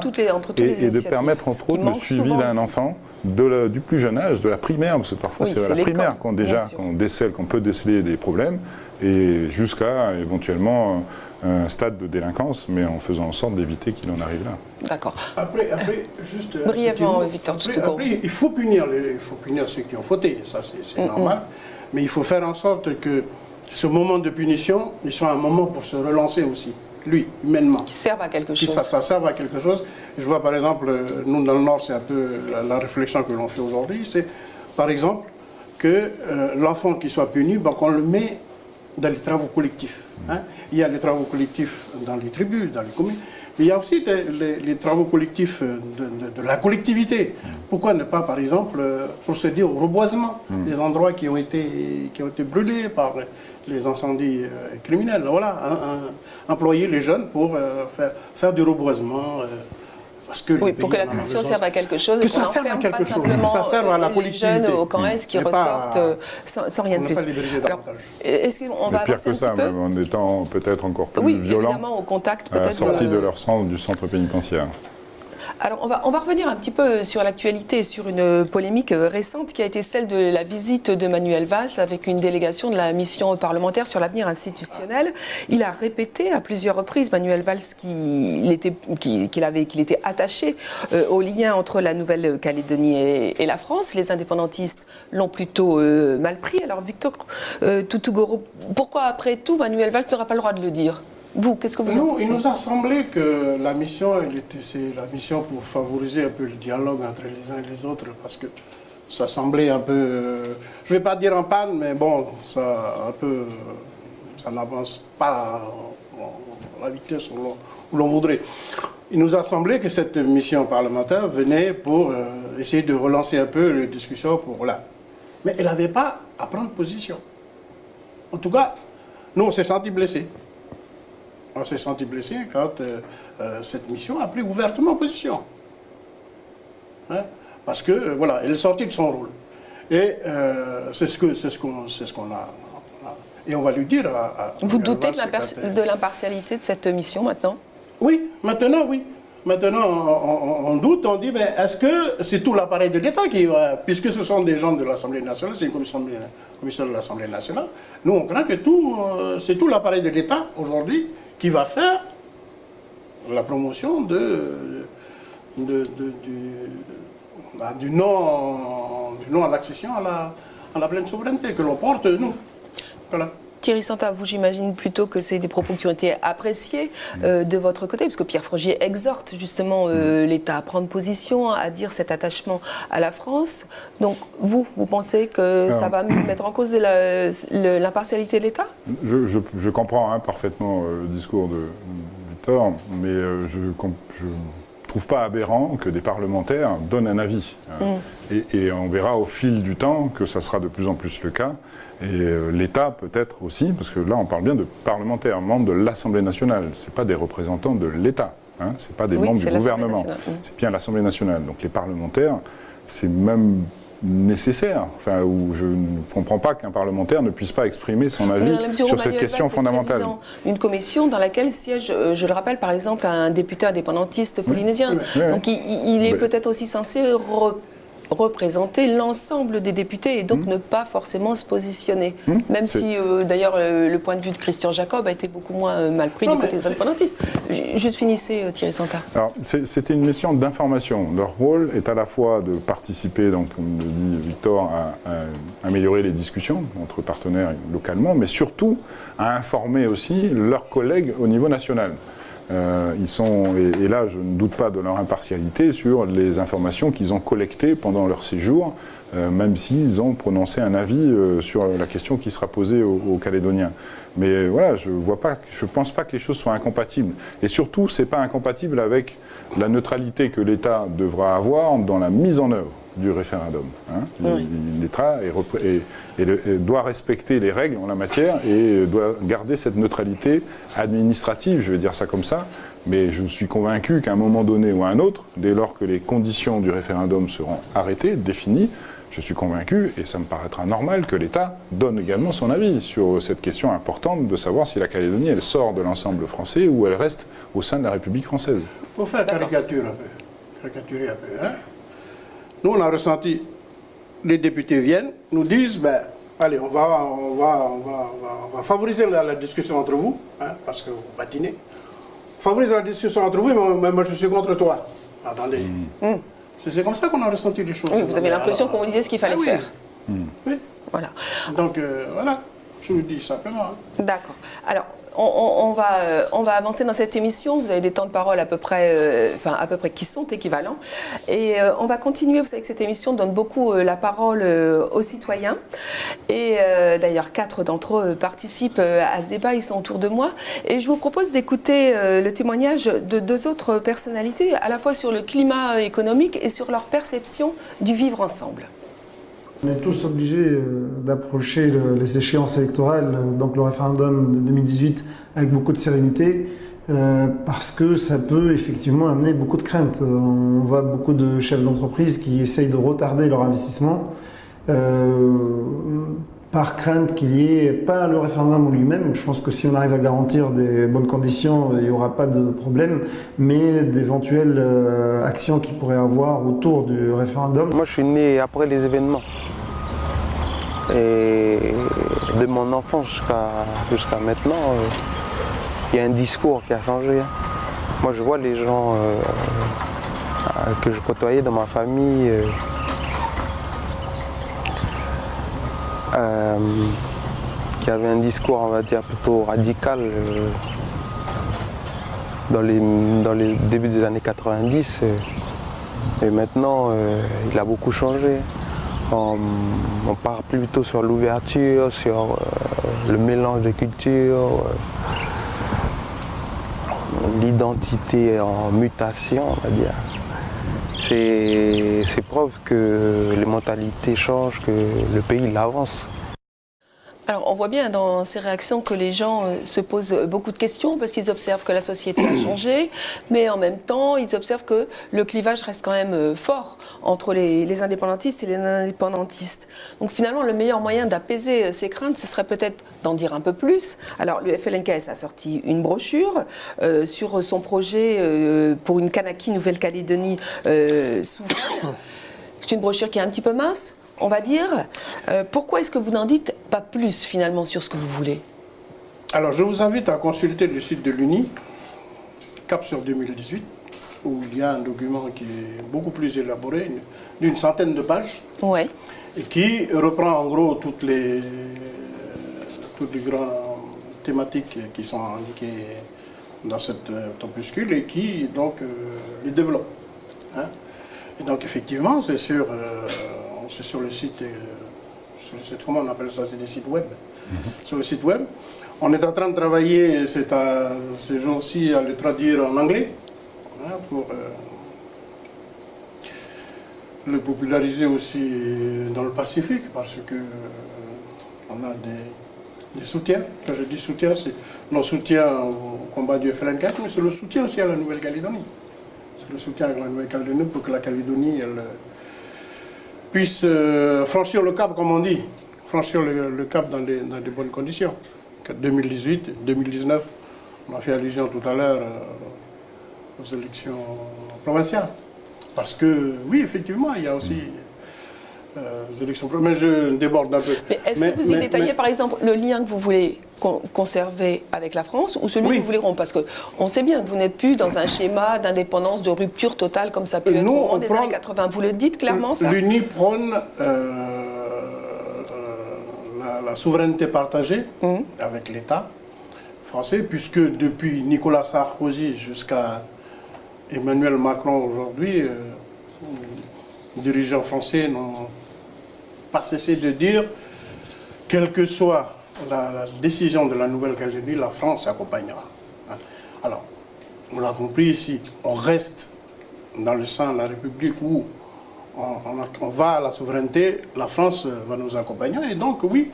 et de permettre entre autres le suivi d'un enfant du plus jeune âge, de la primaire, parce que parfois c'est à la primaire qu'on peut déceler des problèmes, et jusqu'à éventuellement un stade de délinquance, mais en faisant en sorte d'éviter qu'il en arrive là. D'accord. Après, juste brièvement, Victor Tutugoro. Après, il faut punir ceux qui ont fauté, ça c'est normal, mais il faut faire en sorte que ce moment de punition, il soit un moment pour se relancer aussi, lui, humainement. Qui serve à quelque chose. Ça serve à quelque chose. Je vois par exemple, nous dans le Nord, c'est un peu la réflexion que l'on fait aujourd'hui, c'est par exemple que l'enfant qui soit puni, qu'on le met dans les travaux collectifs. Hein. Il y a les travaux collectifs dans les tribus, dans les communes, mais il y a aussi les travaux collectifs de la collectivité. Pourquoi ne pas, par exemple, procéder au reboisement des endroits qui ont été brûlés par les incendies criminels. Voilà, employer les jeunes pour faire du reboisement. Parce que pour que la punition serve à quelque chose, que ça serve à quelque chose, que ça serve à la collectivité. Les jeunes au camp Est qui ressortent sans rien de plus. Alors, est-ce qu'on va avancer un petit peu ? Pire que ça, même en étant peut-être encore plus violent, évidemment, au contact peut-être sortie du centre pénitentiaire. Alors, on va revenir un petit peu sur l'actualité, sur une polémique récente qui a été celle de la visite de Manuel Valls avec une délégation de la mission parlementaire sur l'avenir institutionnel. Il a répété à plusieurs reprises, Manuel Valls, qu'il était attaché au lien entre la Nouvelle-Calédonie et la France. Les indépendantistes l'ont plutôt mal pris. Alors, Victor Tutugoro, pourquoi après tout Manuel Valls n'aura pas le droit de le dire ? Vous, qu'est-ce que vous en pensez ? Il nous a semblé que la mission, c'est la mission pour favoriser un peu le dialogue entre les uns et les autres, parce que ça semblait un peu, je ne vais pas dire en panne, mais bon, ça n'avance pas à la vitesse où l'on voudrait. Il nous a semblé que cette mission parlementaire venait pour essayer de relancer un peu les discussions pour mais elle n'avait pas à prendre position. En tout cas, nous, on s'est sentis blessés. On s'est sentis blessés quand cette mission a pris ouvertement position. Hein? Parce que, voilà, elle est sortie de son rôle. Et c'est ce qu'on a. Et on va lui dire Vous doutez de l'impartialité de cette mission maintenant? Oui, maintenant, oui. Maintenant, on doute, on dit, mais est-ce que c'est tout l'appareil de l'État qui va, puisque ce sont des gens de l'Assemblée nationale, c'est une commission de l'Assemblée nationale, nous on craint que c'est tout l'appareil de l'État aujourd'hui qui va faire la promotion du non à l'accession à la pleine souveraineté que l'on porte, nous. Voilà. Thierry Santa, vous, j'imagine plutôt que c'est des propos qui ont été appréciés de votre côté, parce que Pierre Frogier exhorte justement l'État à prendre position, à dire cet attachement à la France. Donc, vous pensez que ça va mettre en cause l'impartialité de l'État? Je comprends parfaitement le discours de Victor, mais je ne trouve pas aberrant que des parlementaires donnent un avis. Et on verra au fil du temps que ça sera de plus en plus le cas. Et l'État peut-être aussi, parce que là on parle bien de parlementaires, membres de l'Assemblée nationale. Ce n'est pas des représentants de l'État, ce n'est pas des membres du gouvernement. C'est bien l'Assemblée nationale. Donc les parlementaires, c'est même nécessaire, où je ne comprends pas qu'un parlementaire ne puisse pas exprimer son avis sur cette question fondamentale. Une commission dans laquelle siège, je le rappelle, par exemple, un député indépendantiste polynésien. Donc il est peut-être aussi censé représenter l'ensemble des députés et donc ne pas forcément se positionner. Même si, d'ailleurs, le point de vue de Christian Jacob a été beaucoup moins mal pris du côté des indépendantistes. Juste finissez, Thierry Santa. Alors, c'était une mission d'information. Leur rôle est à la fois de participer, donc, comme le dit Victor, à améliorer les discussions entre partenaires localement, mais surtout à informer aussi leurs collègues au niveau national. Et là, je ne doute pas de leur impartialité sur les informations qu'ils ont collectées pendant leur séjour, même s'ils ont prononcé un avis sur la question qui sera posée aux Calédoniens. Mais voilà, je ne pense pas que les choses soient incompatibles. Et surtout, ce n'est pas incompatible avec la neutralité que l'État devra avoir dans la mise en œuvre du référendum. L'État doit respecter les règles en la matière et doit garder cette neutralité administrative, je vais dire ça comme ça, mais je suis convaincu qu'à un moment donné ou à un autre, dès lors que les conditions du référendum seront arrêtées, définies, je suis convaincu, et ça me paraîtra normal, que l'État donne également son avis sur cette question importante de savoir si la Calédonie, elle sort de l'ensemble français ou elle reste au sein de la République française. Il faut faire caricaturer un peu. Nous, on a ressenti, les députés viennent, nous disent, allez, on va favoriser la discussion entre vous, parce que vous patinez. Favoriser la discussion entre vous, mais moi je suis contre toi. Attendez. C'est comme ça qu'on a ressenti les choses. Oui, vous avez l'impression qu'on vous disait ce qu'il fallait faire. Oui. Voilà. Donc, voilà, je vous dis simplement. D'accord. Alors, on va avancer dans cette émission. Vous avez des temps de parole à peu près qui sont équivalents. Et on va continuer. Vous savez que cette émission donne beaucoup la parole aux citoyens. Et d'ailleurs, 4 d'entre eux participent à ce débat. Ils sont autour de moi. Et je vous propose d'écouter le témoignage de 2 autres personnalités, à la fois sur le climat économique et sur leur perception du vivre ensemble. On est tous obligés d'approcher les échéances électorales, donc le référendum de 2018, avec beaucoup de sérénité, parce que ça peut effectivement amener beaucoup de craintes. On voit beaucoup de chefs d'entreprise qui essayent de retarder leur investissement par crainte qu'il n'y ait pas le référendum en lui-même. Je pense que si on arrive à garantir des bonnes conditions, il n'y aura pas de problème, mais d'éventuelles actions qu'il pourrait y avoir autour du référendum. Moi, je suis né après les événements. Et de mon enfance jusqu'à maintenant, il y a un discours qui a changé. Moi, je vois les gens que je côtoyais dans ma famille qui avaient un discours, on va dire, plutôt radical dans les débuts des années 90. Et maintenant, il a beaucoup changé. On part plutôt sur l'ouverture, sur le mélange de cultures, l'identité en mutation, on va dire. c'est preuve que les mentalités changent, que le pays il avance. Alors, on voit bien dans ces réactions que les gens se posent beaucoup de questions parce qu'ils observent que la société a changé, mais en même temps, ils observent que le clivage reste quand même fort entre les indépendantistes et les non-indépendantistes. Donc, finalement, le meilleur moyen d'apaiser ces craintes, ce serait peut-être d'en dire un peu plus. Alors, le FLNKS a sorti une brochure sur son projet pour une Kanaki Nouvelle-Calédonie souveraine. C'est une brochure qui est un petit peu mince, on va dire. Pourquoi est-ce que vous n'en dites pas plus finalement sur ce que vous voulez? Alors je vous invite à consulter le site de l'UNI, Cap sur 2018, où il y a un document qui est beaucoup plus élaboré, d'une centaine de pages, Ouais. et qui reprend en gros toutes les grandes thématiques qui sont indiquées dans cette opuscule et qui donc les développe. Hein. Et donc effectivement, c'est sur le site, comment on appelle ça, c'est des sites web. Sur le site web. On est en train de travailler ces jours-ci à le traduire en anglais, hein, pour le populariser aussi dans le Pacifique, parce que on a des soutiens. Quand je dis soutien, c'est le soutien au combat du FLNKS, mais c'est le soutien aussi à la Nouvelle-Calédonie. C'est le soutien à la Nouvelle-Calédonie pour que la Calédonie puisse franchir le cap, comme on dit, franchir le cap dans de bonnes conditions. 2018, 2019, on a fait allusion tout à l'heure aux élections provinciales. Parce que, oui, effectivement, il y a aussi les élections provinciales, mais je déborde un peu. Mais est-ce que vous y détaillez, par exemple, le lien que vous voulez conserver avec la France ou celui que vous voulez rompre? Parce qu'on sait bien que vous n'êtes plus dans un schéma d'indépendance, de rupture totale comme ça peut être au moment des années 80. Vous le dites clairement, ça? L'UNI prône la souveraineté partagée avec l'État français, puisque depuis Nicolas Sarkozy jusqu'à Emmanuel Macron aujourd'hui, les dirigeants français n'ont pas cessé de dire, quelle que soit la décision de la Nouvelle-Calédonie, la France accompagnera. Alors, on l'a compris ici, on reste dans le sein de la République où on va à la souveraineté, la France va nous accompagner. Et donc, oui,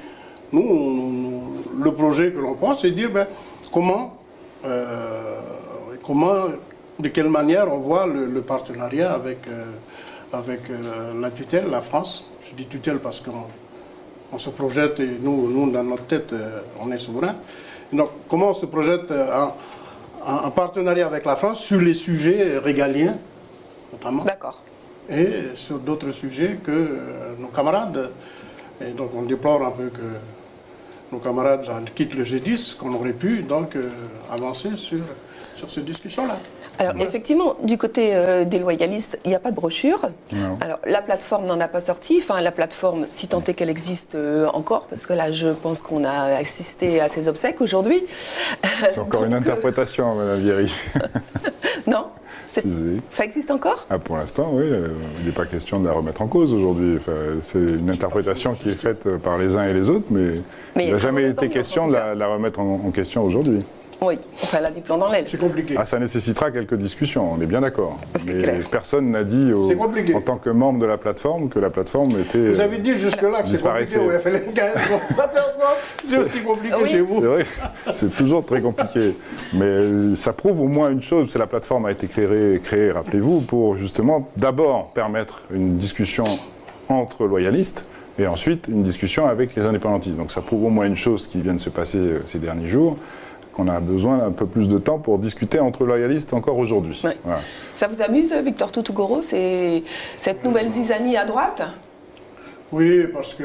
nous, le projet que l'on prend, c'est de dire comment, de quelle manière on voit le partenariat avec la tutelle, la France. Je dis tutelle parce qu'on se projette, et nous, dans notre tête, on est souverain. Donc, comment on se projette en partenariat avec la France sur les sujets régaliens, notamment. D'accord. Et sur d'autres sujets que nos camarades. Et donc, on déplore un peu que nos camarades quittent le G10, qu'on aurait pu donc avancer sur ces discussions-là. Alors effectivement, du côté des loyalistes, il n'y a pas de brochure. Non. Alors la plateforme n'en a pas sorti, enfin la plateforme, si tant est qu'elle existe encore, parce que là je pense qu'on a assisté à ses obsèques aujourd'hui. C'est encore une interprétation, Mme Vieri. Non, Si. ça existe encore? Ah, pour l'instant, oui. Il n'est pas question de la remettre en cause aujourd'hui. Enfin, c'est une interprétation qui est faite par les uns et les autres, mais il n'a jamais été question de la remettre en question aujourd'hui. Oui, enfin elle a du plomb dans l'aile. C'est compliqué. Ah, ça nécessitera quelques discussions, on est bien d'accord. C'est Mais clair. personne n'a dit en tant que membre de la plateforme que la plateforme était. Vous avez dit jusque-là que c'est compliqué au FLNKS, on s'aperçoit que c'est aussi compliqué chez vous. C'est vrai, c'est toujours très compliqué. Mais ça prouve au moins une chose, c'est la plateforme a été créée, rappelez-vous, pour justement d'abord permettre une discussion entre loyalistes et ensuite une discussion avec les indépendantistes. Donc ça prouve au moins une chose qui vient de se passer ces derniers jours, qu'on a besoin d'un peu plus de temps pour discuter entre loyalistes encore aujourd'hui. Ouais. Voilà. Ça vous amuse, Victor Toutogoro, cette nouvelle zizanie à droite? Oui, parce que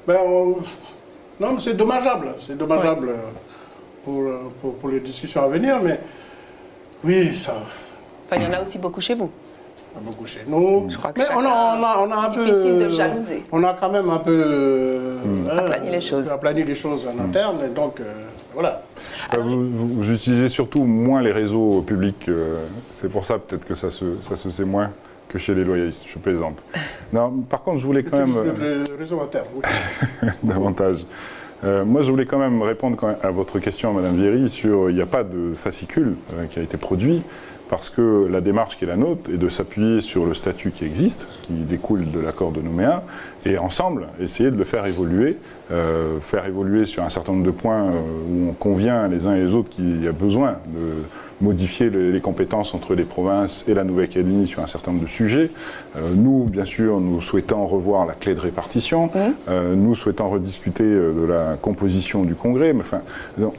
non, mais c'est dommageable. C'est dommageable pour les discussions à venir, mais oui, ça. Enfin, il y en a aussi beaucoup chez vous. Beaucoup chez nous. Je crois que mais chacun on a un difficile peu de jalouser. On a quand même un peu aplani les choses. aplani les choses en interne, et donc voilà. Vous utilisez surtout moins les réseaux publics. C'est pour ça peut-être que ça se sait moins que chez les loyalistes, je plaisante. Non, par contre, je voulais quand même Le réseau interne, oui. davantage. Moi, je voulais quand même répondre à votre question, Madame Vieri, sur il n'y a pas de fascicule qui a été produit, parce que la démarche qui est la nôtre est de s'appuyer sur le statut qui existe, qui découle de l'accord de Nouméa, et ensemble, essayer de le faire évoluer sur un certain nombre de points où on convient les uns et les autres qu'il y a besoin de modifier les compétences entre les provinces et la Nouvelle-Calédonie sur un certain nombre de sujets. Nous, bien sûr, nous souhaitons revoir la clé de répartition, nous souhaitons rediscuter de la composition du Congrès, mais enfin,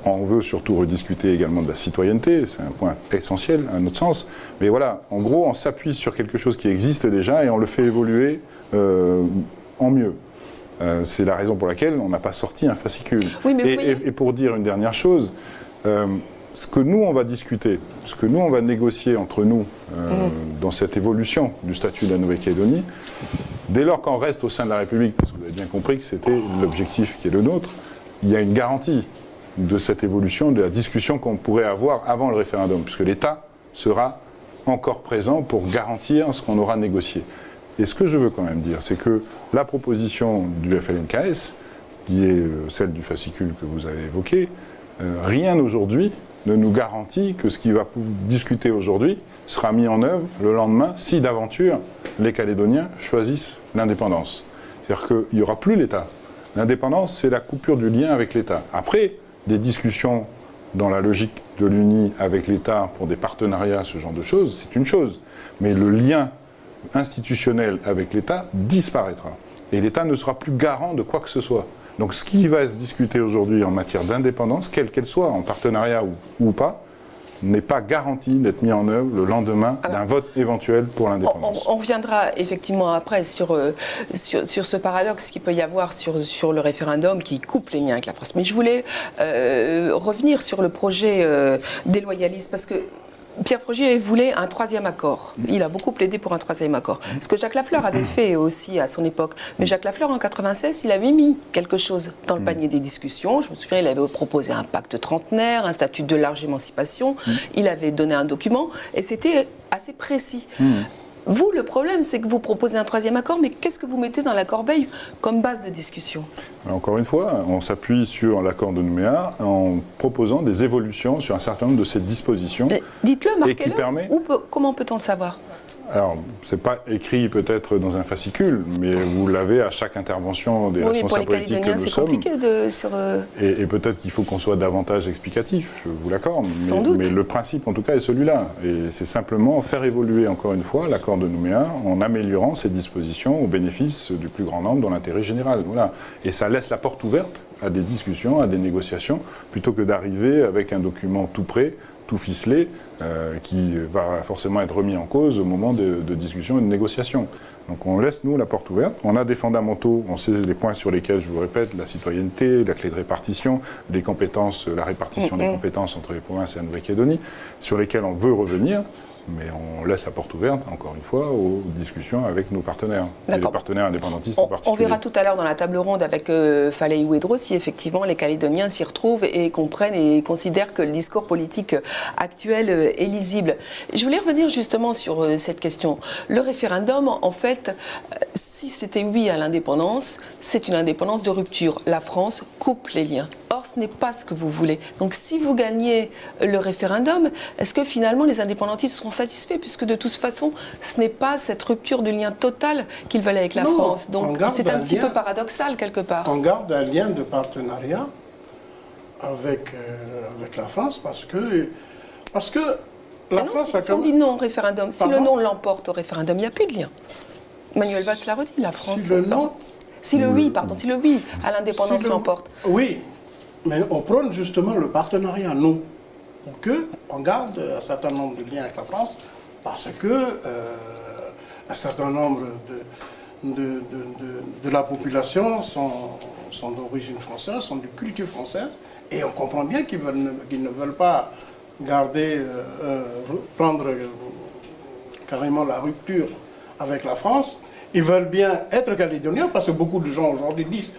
on veut surtout rediscuter également de la citoyenneté, c'est un point essentiel à notre sens. Mais voilà, en gros, on s'appuie sur quelque chose qui existe déjà et on le fait évoluer en mieux. C'est la raison pour laquelle on n'a pas sorti un fascicule. Oui, mais et pour dire une dernière chose, ce que nous, on va discuter, ce que nous, on va négocier entre nous dans cette évolution du statut de la Nouvelle-Calédonie, dès lors qu'on reste au sein de la République, parce que vous avez bien compris que c'était l'objectif qui est le nôtre, il y a une garantie de cette évolution, de la discussion qu'on pourrait avoir avant le référendum, puisque l'État sera encore présent pour garantir ce qu'on aura négocié. Et ce que je veux quand même dire, c'est que la proposition du FLNKS, qui est celle du fascicule que vous avez évoqué, rien aujourd'hui ne nous garantit que ce qui va discuter aujourd'hui sera mis en œuvre le lendemain si d'aventure les Calédoniens choisissent l'indépendance. C'est-à-dire qu'il n'y aura plus l'État. L'indépendance, c'est la coupure du lien avec l'État. Après, des discussions dans la logique de l'UNI avec l'État pour des partenariats, ce genre de choses, c'est une chose. Mais le lien institutionnel avec l'État disparaîtra. Et l'État ne sera plus garant de quoi que ce soit. Donc ce qui va se discuter aujourd'hui en matière d'indépendance, quelle qu'elle soit, en partenariat ou pas, n'est pas garanti d'être mis en œuvre le lendemain d'un vote éventuel pour l'indépendance. On reviendra effectivement après sur ce paradoxe qu'il peut y avoir sur le référendum qui coupe les liens avec la France. Mais je voulais revenir sur le projet déloyaliste, parce que Pierre Frogier voulait un troisième accord. Il a beaucoup plaidé pour un troisième accord. Ce que Jacques Lafleur avait fait aussi à son époque. Mais Jacques Lafleur, en 1996, il avait mis quelque chose dans le panier des discussions. Je me souviens, il avait proposé un pacte trentenaire, un statut de large émancipation. Il avait donné un document et c'était assez précis. Vous, le problème, c'est que vous proposez un troisième accord, mais qu'est-ce que vous mettez dans la corbeille comme base de discussion? Encore une fois, on s'appuie sur l'accord de Nouméa en proposant des évolutions sur un certain nombre de ces dispositions. Dites-le, marquez-le. Comment peut-on le savoir? Alors, c'est pas écrit peut-être dans un fascicule, mais vous l'avez à chaque intervention des responsables politiques que nous sommes. C'est compliqué Et peut-être qu'il faut qu'on soit davantage explicatif, je vous l'accorde. Sans doute. Mais le principe, en tout cas, est celui-là. Et c'est simplement faire évoluer, encore une fois, l'accord de Nouméa en améliorant ses dispositions au bénéfice du plus grand nombre dans l'intérêt général. Voilà. Et ça laisse la porte ouverte à des discussions, à des négociations, plutôt que d'arriver avec un document tout prêt, tout ficelé, qui va forcément être remis en cause au moment de discussion et de négociation. Donc on laisse, nous, la porte ouverte. On a des fondamentaux, on sait les points sur lesquels, je vous répète, la citoyenneté, la clé de répartition, les compétences, la répartition des compétences entre les provinces et la Nouvelle-Calédonie, sur lesquels on veut revenir, mais on laisse la porte ouverte, encore une fois, aux discussions avec nos partenaires, et les partenaires indépendantistes en particulier. On verra tout à l'heure dans la table ronde avec Falei Ouedraogo si effectivement les Calédoniens s'y retrouvent et comprennent et considèrent que le discours politique actuel est lisible. Je voulais revenir justement sur cette question. Le référendum, en fait, si c'était oui à l'indépendance, c'est une indépendance de rupture. La France coupe les liens. Or, ce n'est pas ce que vous voulez. Donc, si vous gagnez le référendum, est-ce que finalement les indépendantistes seront satisfaits? Puisque de toute façon, ce n'est pas cette rupture de lien total qu'ils veulent avec la France. Donc, c'est un petit peu paradoxal quelque part. On garde un lien de partenariat avec la France parce que la France a si on dit non au référendum, si le non l'emporte au référendum, il n'y a plus de lien. Manuel Valls l'a redit, la France. Si le oui à l'indépendance l'emporte. Oui, mais on prône justement le partenariat, nous, pour qu'on garde un certain nombre de liens avec la France, parce que un certain nombre de la population sont d'origine française, sont de culture française, et on comprend bien qu'ils ne veulent pas garder, prendre carrément la rupture avec la France. Ils veulent bien être calédoniens parce que beaucoup de gens aujourd'hui disent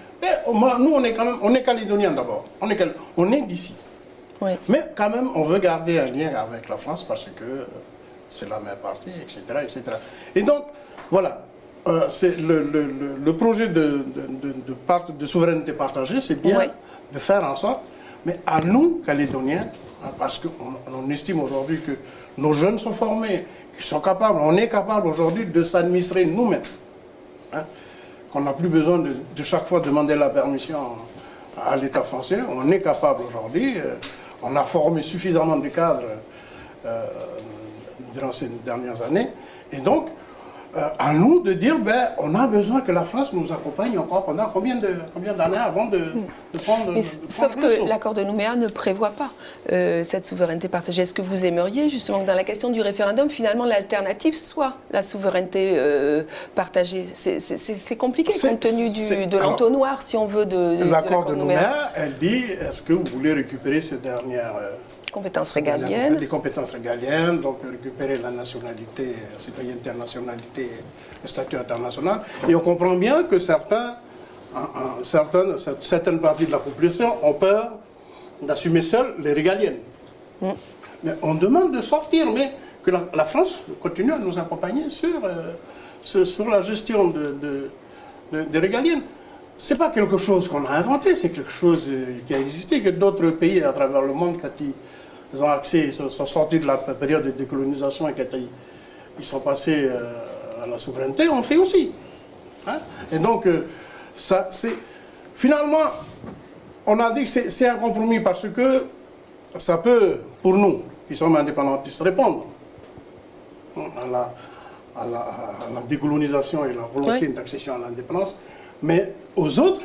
nous on est calédoniens d'abord, on est d'ici. Oui. Mais quand même on veut garder un lien avec la France parce que c'est la même partie, etc. etc. Et donc voilà, c'est le projet de souveraineté partagée, c'est bien, de faire en sorte, mais à nous, Calédoniens, hein, parce qu'on estime aujourd'hui que nos jeunes sont formés, qu'ils sont capables, on est capable aujourd'hui de s'administrer nous-mêmes. Hein, qu'on n'a plus besoin de chaque fois demander la permission à l'État français. On est capable aujourd'hui, on a formé suffisamment de cadres durant ces dernières années. Et donc, à nous de dire, on a besoin que la France nous accompagne encore pendant combien d'années avant de prendre Mais de sauf prendre le que saut. l'accord de Nouméa ne prévoit pas cette souveraineté partagée. Est-ce que vous aimeriez justement que dans la question du référendum, finalement, l'alternative soit la souveraineté partagée? C'est compliqué compte tenu de l'entonnoir, si on veut, de l'accord de Nouméa. Elle dit, est-ce que vous voulez récupérer ces dernières compétences régaliennes? Les compétences régaliennes, donc récupérer la nationalité, la citoyenneté, la nationalité, le statut international. Et on comprend bien que certaines parties de la population ont peur d'assumer seules les régaliennes. Mais on demande de sortir, mais que la France continue à nous accompagner sur la gestion des régaliennes. Ce n'est pas quelque chose qu'on a inventé, c'est quelque chose qui a existé, que d'autres pays à travers le monde, quand ils ont accès, ils sont sortis de la période de décolonisation et quand ils sont passés à la souveraineté, on fait aussi. Hein? Et donc, finalement, on a dit que c'est un compromis parce que ça peut, pour nous, qui sommes indépendantistes, répondre à la décolonisation et la volonté d'accession à l'indépendance. Mais aux autres,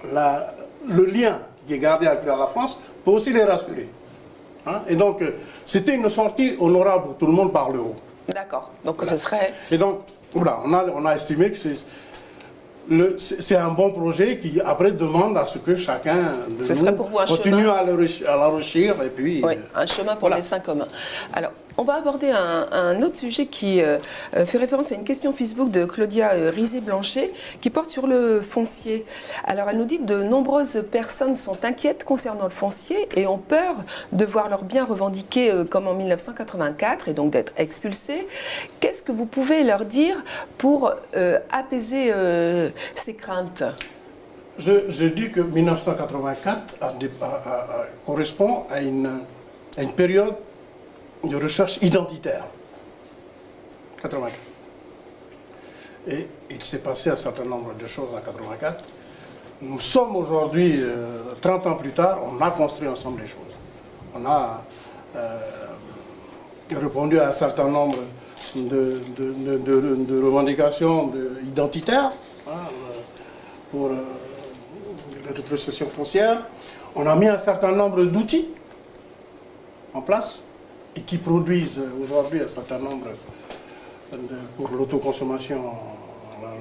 le lien qui est gardé avec la France peut aussi les rassurer. Hein? Et donc, c'était une sortie honorable pour tout le monde par le haut. D'accord. Donc, ce serait... Et donc, voilà, on a estimé que c'est un bon projet qui, après, demande à ce que chacun de nous continue à l'enrichir. Et puis, un chemin pour le destin commun. Alors, on va aborder un autre sujet qui fait référence à une question Facebook de Claudia Rizet-Blanchet qui porte sur le foncier. Alors, elle nous dit que de nombreuses personnes sont inquiètes concernant le foncier et ont peur de voir leurs biens revendiqués comme en 1984 et donc d'être expulsés. Qu'est-ce que vous pouvez leur dire pour apaiser ces craintes? Je dis que 1984 correspond à une période de recherche identitaire. 84. Et il s'est passé un certain nombre de choses en 84. Nous sommes aujourd'hui, 30 ans plus tard, on a construit ensemble les choses. On a répondu à un certain nombre de revendications identitaires pour la rétrocession foncière. On a mis un certain nombre d'outils en place et qui produisent aujourd'hui un certain nombre pour l'autoconsommation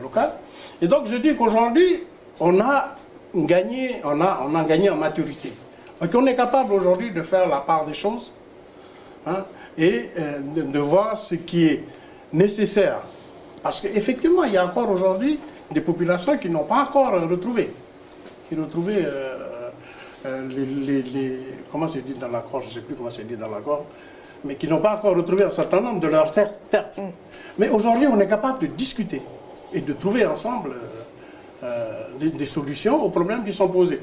locale. Et donc je dis qu'aujourd'hui, on a gagné en maturité. Donc on est capable aujourd'hui de faire la part des choses et de voir ce qui est nécessaire. Parce qu'effectivement, il y a encore aujourd'hui des populations qui n'ont pas encore retrouvé. Comment c'est dit dans l'accord, je ne sais plus comment c'est dit dans l'accord, mais qui n'ont pas encore retrouvé un certain nombre de leurs terres. Mais aujourd'hui, on est capable de discuter et de trouver ensemble des solutions aux problèmes qui sont posés.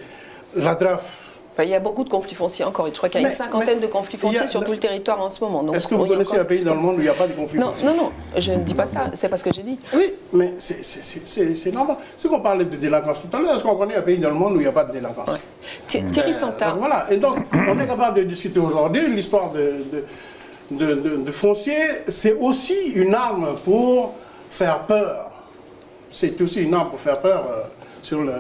La DRAF... Il y a beaucoup de conflits fonciers encore. Je crois qu'il y a une cinquantaine de conflits fonciers sur tout le territoire en ce moment. Est-ce que vous connaissez un pays dans le monde où il n'y a pas de conflits fonciers? Non, je ne dis pas ça. C'est pas ce que j'ai dit. Oui, mais c'est normal. Ce qu'on parlait de délinquance tout à l'heure, est-ce qu'on connaît un pays dans le monde où il n'y a pas de délinquance? Thierry Santa. Voilà. Et donc, on est capable de discuter aujourd'hui l'histoire de foncier. C'est aussi une arme pour faire peur. C'est aussi une arme pour faire peur sur le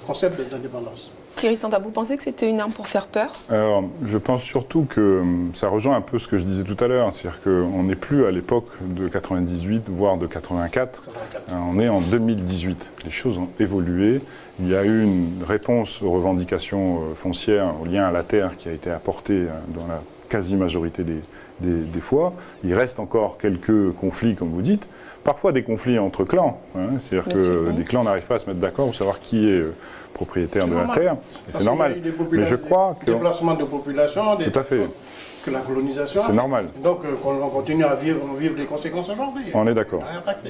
concept d'indépendance. Thierry Santa, vous pensez que c'était une arme pour faire peur? Alors, je pense surtout que ça rejoint un peu ce que je disais tout à l'heure, c'est-à-dire qu'on n'est plus à l'époque de 98, voire de 84, on est en 2018. Les choses ont évolué, il y a eu une réponse aux revendications foncières, aux liens à la terre qui a été apportée dans la quasi-majorité des fois. Il reste encore quelques conflits, comme vous dites, parfois des conflits entre clans, c'est-à-dire que des clans n'arrivent pas à se mettre d'accord pour savoir qui est propriétaire de la terre, et c'est normal. Mais je crois que... Déplacement de population, tout à fait. Que la colonisation... C'est normal. Donc on continue à vivre des conséquences aujourd'hui. On est d'accord.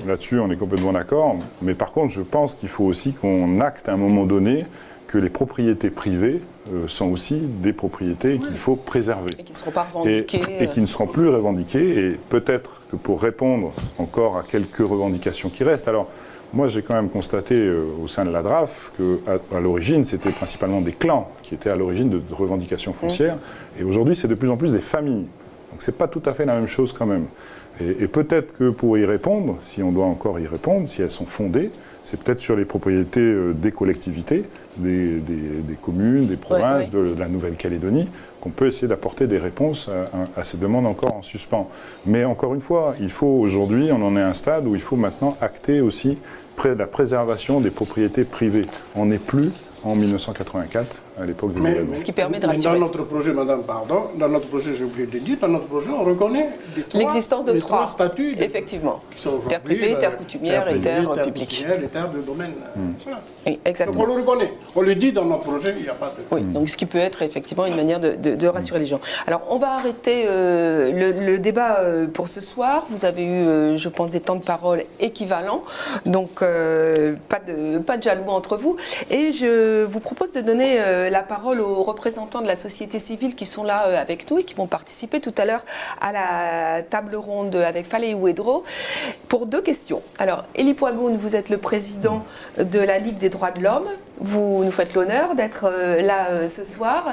Là-dessus, on est complètement d'accord. Mais par contre, je pense qu'il faut aussi qu'on acte à un moment donné que les propriétés privées sont aussi des propriétés qu'il faut préserver. Et qui ne seront pas revendiquées. Et qui ne seront plus revendiquées. Et peut-être que pour répondre encore à quelques revendications qui restent, alors moi j'ai quand même constaté au sein de la DRAF qu'à l'origine c'était principalement des clans qui étaient à l'origine de revendications foncières. Et aujourd'hui c'est de plus en plus des familles. Donc c'est pas tout à fait la même chose quand même. Et peut-être que pour y répondre, si on doit encore y répondre, si elles sont fondées, c'est peut-être sur les propriétés des collectivités, des communes, des provinces, de la Nouvelle-Calédonie, qu'on peut essayer d'apporter des réponses à ces demandes encore en suspens. Mais encore une fois, il faut aujourd'hui, on en est à un stade où il faut maintenant acter aussi la préservation des propriétés privées. On n'est plus en 1984, à l'époque des événements. Ce qui permet de rassurer. Dans notre projet, madame, pardon, dans notre projet, j'ai oublié de le dire, dans notre projet, on reconnaît l'existence de trois statuts effectivement. Qui sont terre privée, terre coutumière et terre publique. Et terre de domaine. Voilà. Oui, exactement. Donc on le reconnaît. On le dit dans notre projet, il n'y a pas de... Oui, donc ce qui peut être effectivement une manière de rassurer les gens. Alors, on va arrêter le débat pour ce soir. Vous avez eu, je pense, des temps de parole équivalents. Donc, pas de jaloux entre vous. Et je vous propose de donner la parole aux représentants de la société civile qui sont là avec nous et qui vont participer tout à l'heure à la table ronde avec Falei Ouedraogo pour 2 questions. Alors, Elie Poigoun, vous êtes le président de la Ligue des droits de l'homme. Vous nous faites l'honneur d'être là ce soir.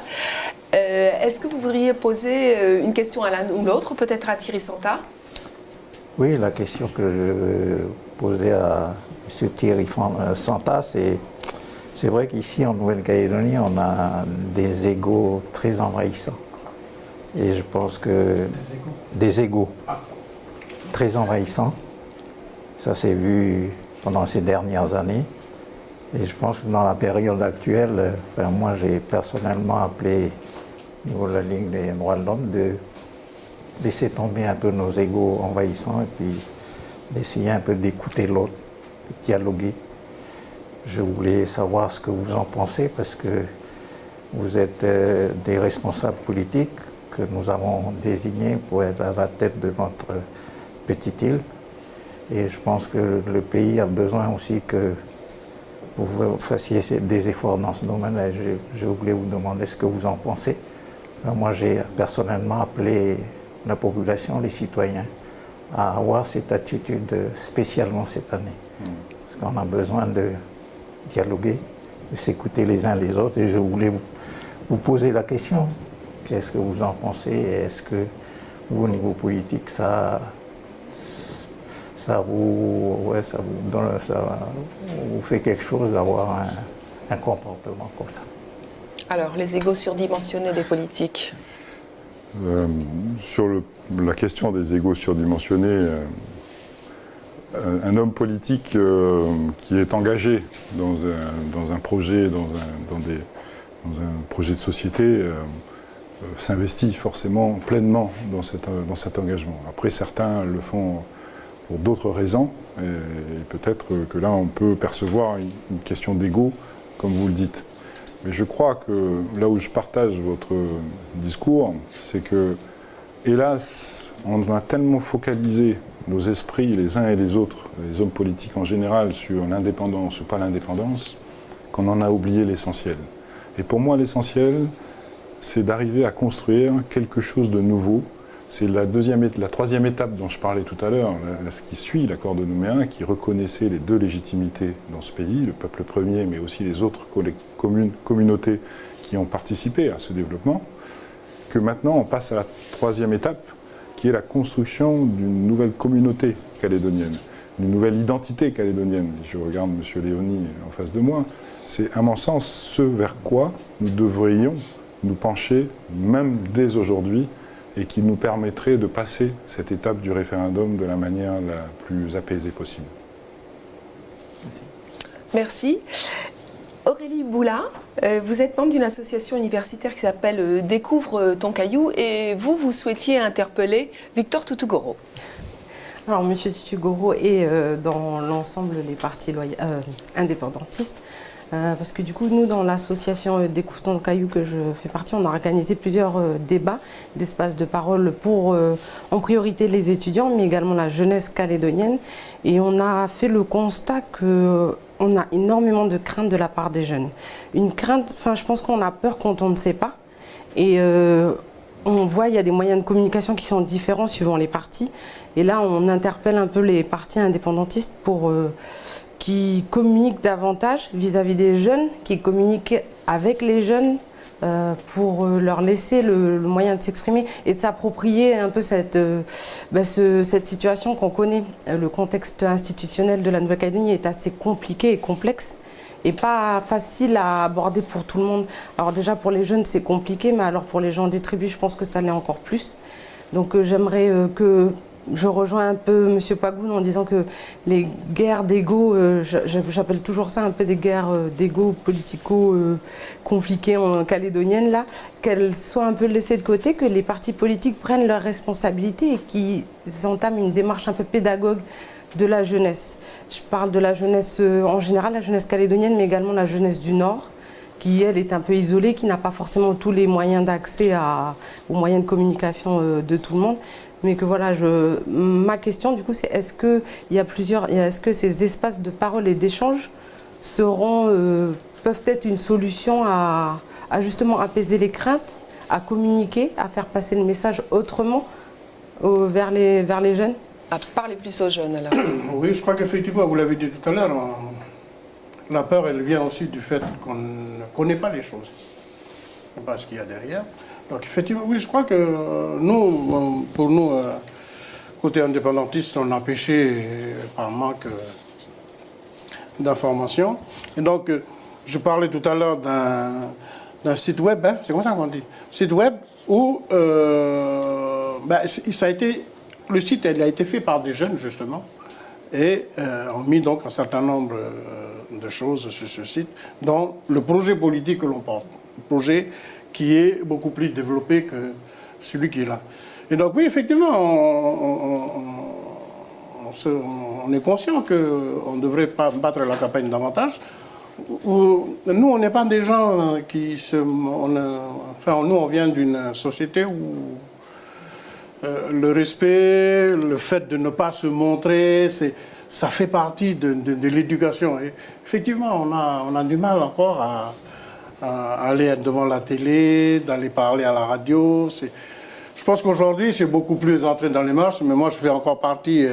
Est-ce que vous voudriez poser une question à l'un ou l'autre, peut-être à Thierry Santa? Oui, la question que je veux poser à M. Thierry Santa, c'est vrai qu'ici en Nouvelle-Calédonie, on a des égos très envahissants. Et je pense que... Des égos très envahissants. Ça s'est vu pendant ces dernières années. Et je pense que dans la période actuelle, moi j'ai personnellement appelé au niveau de la Ligue des droits de l'homme de laisser tomber un peu nos égos envahissants et puis d'essayer un peu d'écouter l'autre, de dialoguer. Je voulais savoir ce que vous en pensez parce que vous êtes des responsables politiques que nous avons désignés pour être à la tête de notre petite île. Et je pense que le pays a besoin aussi que vous fassiez des efforts dans ce domaine. Je voulais vous demander ce que vous en pensez. Moi, j'ai personnellement appelé la population, les citoyens, à avoir cette attitude spécialement cette année. Parce qu'on a besoin de dialoguer, de s'écouter les uns les autres. Et je voulais vous poser la question. Qu'est-ce que vous en pensez? Est-ce que vous, au niveau politique, ça vous fait quelque chose d'avoir un comportement comme ça? Alors, les égos surdimensionnés des politiques. Sur la question des égos surdimensionnés, un homme politique qui est engagé dans un projet, dans un projet de société, s'investit forcément pleinement dans cet engagement. Après, certains le font pour d'autres raisons, et peut-être que là, on peut percevoir une question d'ego, comme vous le dites. Mais je crois que là où je partage votre discours, c'est que, hélas, on a tellement focalisé nos esprits, les uns et les autres, les hommes politiques en général, sur l'indépendance ou pas l'indépendance, qu'on en a oublié l'essentiel. Et pour moi, l'essentiel, c'est d'arriver à construire quelque chose de nouveau. C'est la 3e étape dont je parlais tout à l'heure, ce qui suit l'accord de Nouméa, qui reconnaissait les 2 légitimités dans ce pays, le peuple premier, mais aussi les autres communautés qui ont participé à ce développement, que maintenant on passe à la 3e étape, qui est la construction d'une nouvelle communauté calédonienne, d'une nouvelle identité calédonienne. Je regarde M. Léoni en face de moi. C'est, à mon sens, ce vers quoi nous devrions nous pencher, même dès aujourd'hui, et qui nous permettrait de passer cette étape du référendum de la manière la plus apaisée possible. Merci. Aurélie Boula, vous êtes membre d'une association universitaire qui s'appelle Découvre ton caillou et vous souhaitiez interpeller Victor Toutougouro. Alors, M. Toutougouro est dans l'ensemble des partis indépendantistes. Parce que du coup, nous, dans l'association Découvre ton caillou que je fais partie, on a organisé plusieurs débats, d'espaces de parole pour, en priorité, les étudiants, mais également la jeunesse calédonienne. Et on a fait le constat que, on a énormément de craintes de la part des jeunes. Une crainte, enfin je pense qu'on a peur quand on ne sait pas. Et on voit il y a des moyens de communication qui sont différents suivant les partis. Et là, on interpelle un peu les partis indépendantistes pour qui communiquent davantage vis-à-vis des jeunes, qui communiquent avec les jeunes pour leur laisser le moyen de s'exprimer et de s'approprier un peu cette situation qu'on connaît. Le contexte institutionnel de la Nouvelle-Calédonie est assez compliqué et complexe et pas facile à aborder pour tout le monde. Alors déjà pour les jeunes c'est compliqué, mais alors pour les gens des tribus je pense que ça l'est encore plus. Donc j'aimerais que je rejoins un peu M. Pagoun en disant que les guerres d'ego, j'appelle toujours ça un peu des guerres d'ego politico-compliquées en calédonienne, là, qu'elles soient un peu laissées de côté, que les partis politiques prennent leurs responsabilités et qu'ils entament une démarche un peu pédagogue de la jeunesse. Je parle de la jeunesse en général, la jeunesse calédonienne, mais également la jeunesse du Nord, qui, elle, est un peu isolée, qui n'a pas forcément tous les moyens d'accès aux moyens de communication de tout le monde. Mais que voilà, ma question du coup c'est est-ce que ces espaces de parole et d'échange peuvent être une solution à justement apaiser les craintes, à communiquer, à faire passer le message autrement vers les jeunes? À parler plus aux jeunes alors. Oui, je crois qu'effectivement, vous l'avez dit tout à l'heure, la peur elle vient aussi du fait qu'on ne connaît pas les choses. On ne sait pas ce qu'il y a derrière. Donc effectivement, oui, je crois que pour nous, côté indépendantiste, on a péché par manque d'informations. Et donc, je parlais tout à l'heure d'un site web, hein, c'est comme ça qu'on dit, site web où le site il a été fait par des jeunes justement et ont mis donc un certain nombre de choses sur ce site, dont le projet politique que l'on porte, le projet qui est beaucoup plus développé que celui qui est là. Et donc oui, effectivement, on est conscient qu'on ne devrait pas battre la campagne davantage. Nous, on n'est pas des gens qui nous, on vient d'une société où le respect, le fait de ne pas se montrer, ça fait partie de l'éducation. Et effectivement, on a du mal encore à aller devant la télé, d'aller parler à la radio. Je pense qu'aujourd'hui, c'est beaucoup plus entré dans les mœurs, mais moi, je fais encore partie,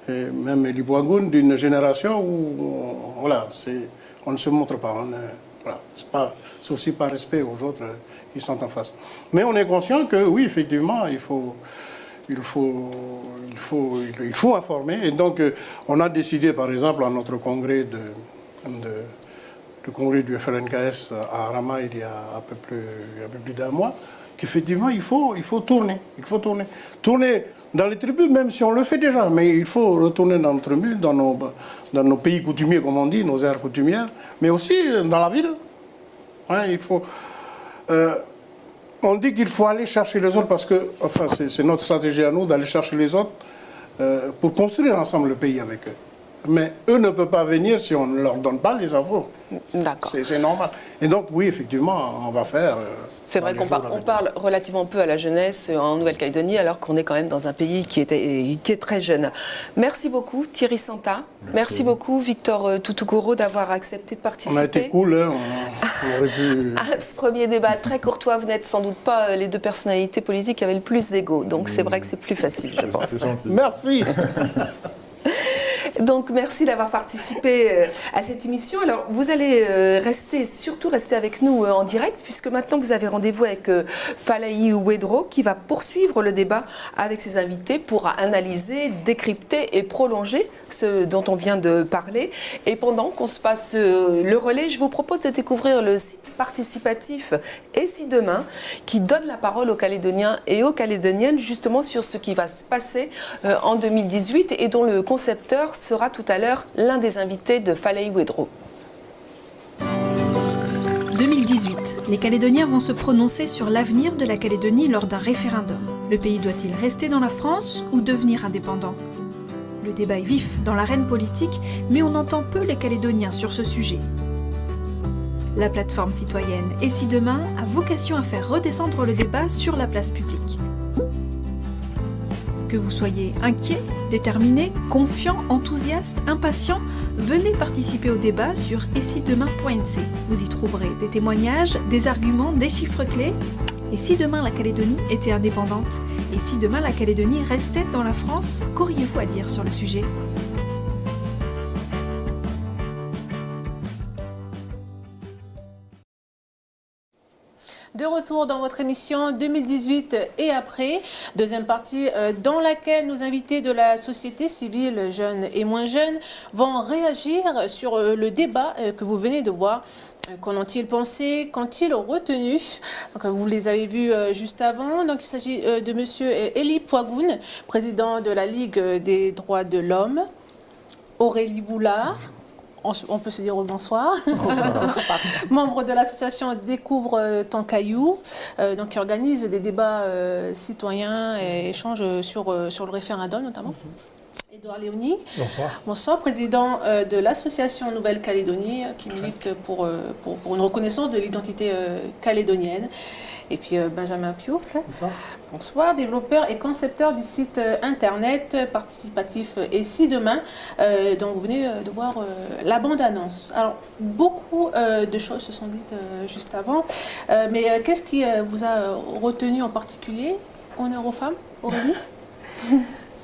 même Elie Boagoun, d'une génération où on ne se montre pas. C'est aussi par respect aux autres qui sont en face. Mais on est conscient que, oui, effectivement, il faut informer. Et donc, on a décidé, par exemple, à notre congrès le congrès du FLNKS à Arama il y a un peu plus d'un mois, qu'effectivement il faut tourner. Il faut tourner dans les tribus, même si on le fait déjà, mais il faut retourner dans nos tribus, dans nos pays coutumiers, comme on dit, nos aires coutumières, mais aussi dans la ville. Hein, on dit qu'il faut aller chercher les autres parce que, enfin, c'est notre stratégie à nous d'aller chercher les autres pour construire ensemble le pays avec eux. Mais eux ne peuvent pas venir si on ne leur donne pas les infos. D'accord. C'est normal. Et donc, oui, effectivement, on va faire... C'est vrai qu'on parle relativement peu à la jeunesse en Nouvelle-Calédonie, alors qu'on est quand même dans un pays qui est très jeune. Merci beaucoup, Thierry Santa. Merci beaucoup, Victor Toutoukoro, d'avoir accepté de participer. On a été cool, hein, on aurait pu... À ce premier débat très courtois, vous n'êtes sans doute pas les deux personnalités politiques qui avaient le plus d'ego. Donc c'est vrai que c'est plus facile, je pense. Merci. Donc merci d'avoir participé à cette émission. Alors vous allez surtout rester avec nous en direct, puisque maintenant vous avez rendez-vous avec Falaï Ouedraogo qui va poursuivre le débat avec ses invités pour analyser, décrypter et prolonger ce dont on vient de parler. Et pendant qu'on se passe le relais, je vous propose de découvrir le site participatif Et si demain, qui donne la parole aux Calédoniens et aux Calédoniennes justement sur ce qui va se passer en 2018 et dont le concepteur sera tout à l'heure l'un des invités de Falaï Ouedraogo. 2018. Les Calédoniens vont se prononcer sur l'avenir de la Calédonie lors d'un référendum. Le pays doit-il rester dans la France ou devenir indépendant ? Le débat est vif dans l'arène politique, mais on entend peu les Calédoniens sur ce sujet. La plateforme citoyenne Et si demain a vocation à faire redescendre le débat sur la place publique. Que vous soyez inquiet, déterminé, confiant, enthousiaste, impatient, venez participer au débat sur etsidemain.nc. Vous y trouverez des témoignages, des arguments, des chiffres clés. Et si demain la Calédonie était indépendante? Et si demain la Calédonie restait dans la France? Qu'auriez-vous à dire sur le sujet? De retour dans votre émission 2018 et après, deuxième partie dans laquelle nos invités de la société civile, jeunes et moins jeunes, vont réagir sur le débat que vous venez de voir. Qu'en ont-ils pensé, qu'ont-ils retenu? Donc, vous les avez vus juste avant. Donc, il s'agit de monsieur Eli Poigoun, président de la Ligue des droits de l'homme, Aurélie Boulard. On peut se dire bonsoir. Membre de l'association Découvre ton caillou, donc qui organise des débats citoyens et échanges sur le référendum notamment. Édouard Léoni. Bonsoir. Bonsoir, président de l'association Nouvelle-Calédonie qui milite pour une reconnaissance de l'identité calédonienne. Et puis Benjamin Pioufle. Bonsoir. Bonsoir, développeur et concepteur du site internet participatif Et si demain, dont vous venez de voir la bande-annonce. Alors, beaucoup de choses se sont dites juste avant, mais qu'est-ce qui vous a retenu en particulier? Honneur aux femmes, Aurélie?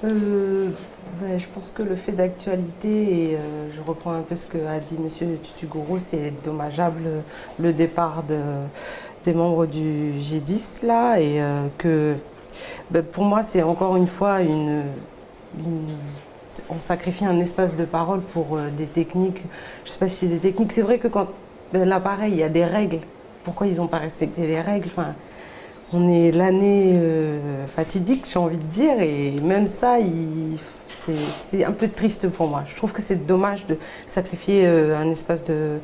Je pense que le fait d'actualité, et je reprends un peu ce qu'a dit M. Tutu-Goro, c'est dommageable le départ des membres du G10 là, et que pour moi c'est encore une fois on sacrifie un espace de parole pour des techniques. Je ne sais pas si c'est des techniques. C'est vrai que quand l'appareil, il y a des règles. Pourquoi ils n'ont pas respecté les règles? On est l'année fatidique, j'ai envie de dire, et même ça, c'est un peu triste pour moi. Je trouve que c'est dommage de sacrifier un espace de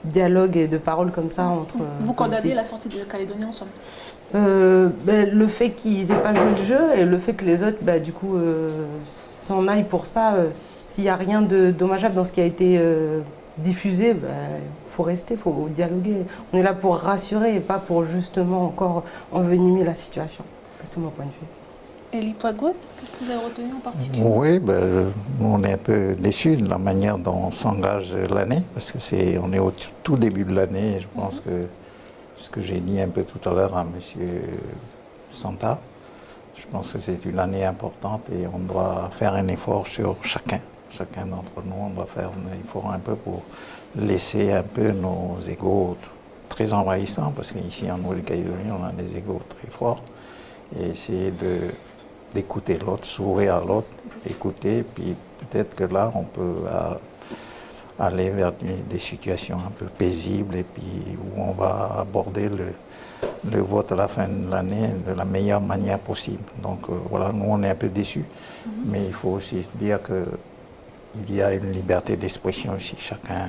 dialogue et de parole comme ça entre... Vous condamnez la sortie de Calédonie ensemble? Le fait qu'ils n'aient pas joué le jeu et le fait que les autres, du coup, s'en aillent pour ça. S'il n'y a rien de dommageable dans ce qui a été diffusé, il faut rester, il faut dialoguer. On est là pour rassurer et pas pour justement encore envenimer la situation. C'est mon point de vue. Eli Poigoun, qu'est-ce que vous avez retenu en particulier? Oui, on est un peu déçus de la manière dont on s'engage l'année, parce que on est au tout début de l'année. Je pense que ce que j'ai dit un peu tout à l'heure à M. Santa, je pense que c'est une année importante et on doit faire un effort sur chacun. Chacun d'entre nous, on doit faire un effort un peu pour laisser un peu nos égos très envahissants, parce qu'ici en Nouvelle-Calédonie, on a des égos très forts, et essayer d'écouter l'autre, s'ouvrir à l'autre, écouter, puis peut-être que là, on peut aller vers des situations un peu paisibles, et puis où on va aborder le vote à la fin de l'année de la meilleure manière possible. Donc voilà, nous, on est un peu déçus, mais il faut aussi se dire qu'il y a une liberté d'expression aussi. Chacun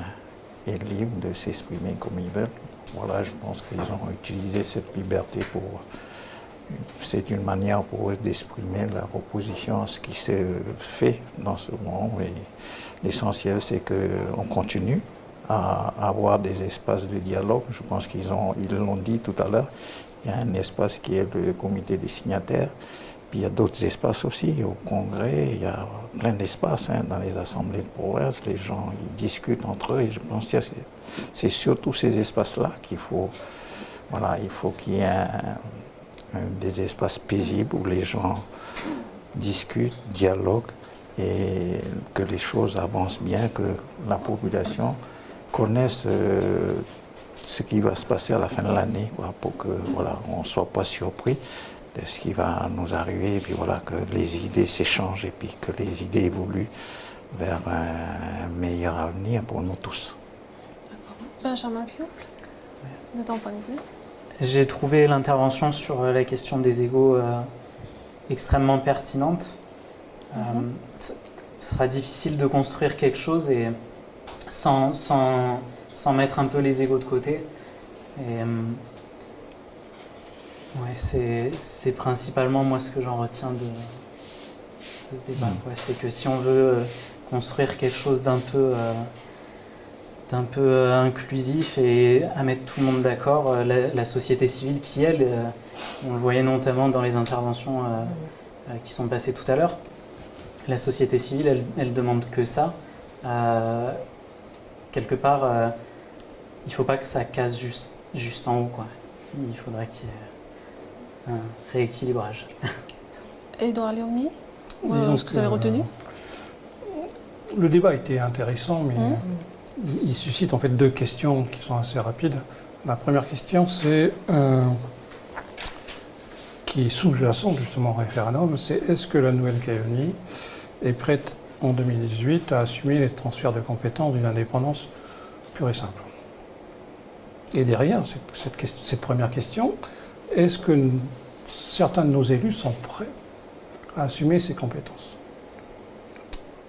est libre de s'exprimer comme il veut. Voilà, je pense qu'ils ont utilisé cette liberté pour... C'est une manière pour eux d'exprimer leur opposition à ce qui se fait dans ce moment. Et l'essentiel, c'est qu'on continue à avoir des espaces de dialogue. Je pense ils l'ont dit tout à l'heure. Il y a un espace qui est le comité des signataires. Puis il y a d'autres espaces aussi, au Congrès. Il y a plein d'espaces dans les assemblées de province. Les gens ils discutent entre eux. Et je pense que c'est surtout ces espaces-là qu'il faut... Voilà, il faut qu'il y ait des espaces paisibles où les gens discutent, dialoguent et que les choses avancent bien, que la population connaisse ce qui va se passer à la fin de l'année, pour que on ne soit pas surpris de ce qui va nous arriver, et puis que les idées s'échangent et puis que les idées évoluent vers un meilleur avenir pour nous tous. Benjamin Pioufle, de ton point de vue? J'ai trouvé l'intervention sur la question des égos extrêmement pertinente. Ce sera difficile de construire quelque chose et sans mettre un peu les égos de côté. Et c'est principalement moi ce que j'en retiens de ce débat. C'est que si on veut construire quelque chose d'un peu inclusif et à mettre tout le monde d'accord, la société civile qui, elle, on le voyait notamment dans les interventions qui sont passés tout à l'heure. La société civile, elle demande que ça. Quelque part, il ne faut pas que ça casse juste en haut, quoi. Il faudrait qu'il y ait un rééquilibrage. Edouard Léoni, ce que vous avez retenu? Le débat était intéressant, mais il suscite en fait deux questions qui sont assez rapides. La première question, c'est qui est sous-jacente justement au référendum, c'est est-ce que la Nouvelle-Calédonie est prête en 2018 à assumer les transferts de compétences d'une indépendance pure et simple. Et derrière cette première question, est-ce que certains de nos élus sont prêts à assumer ces compétences?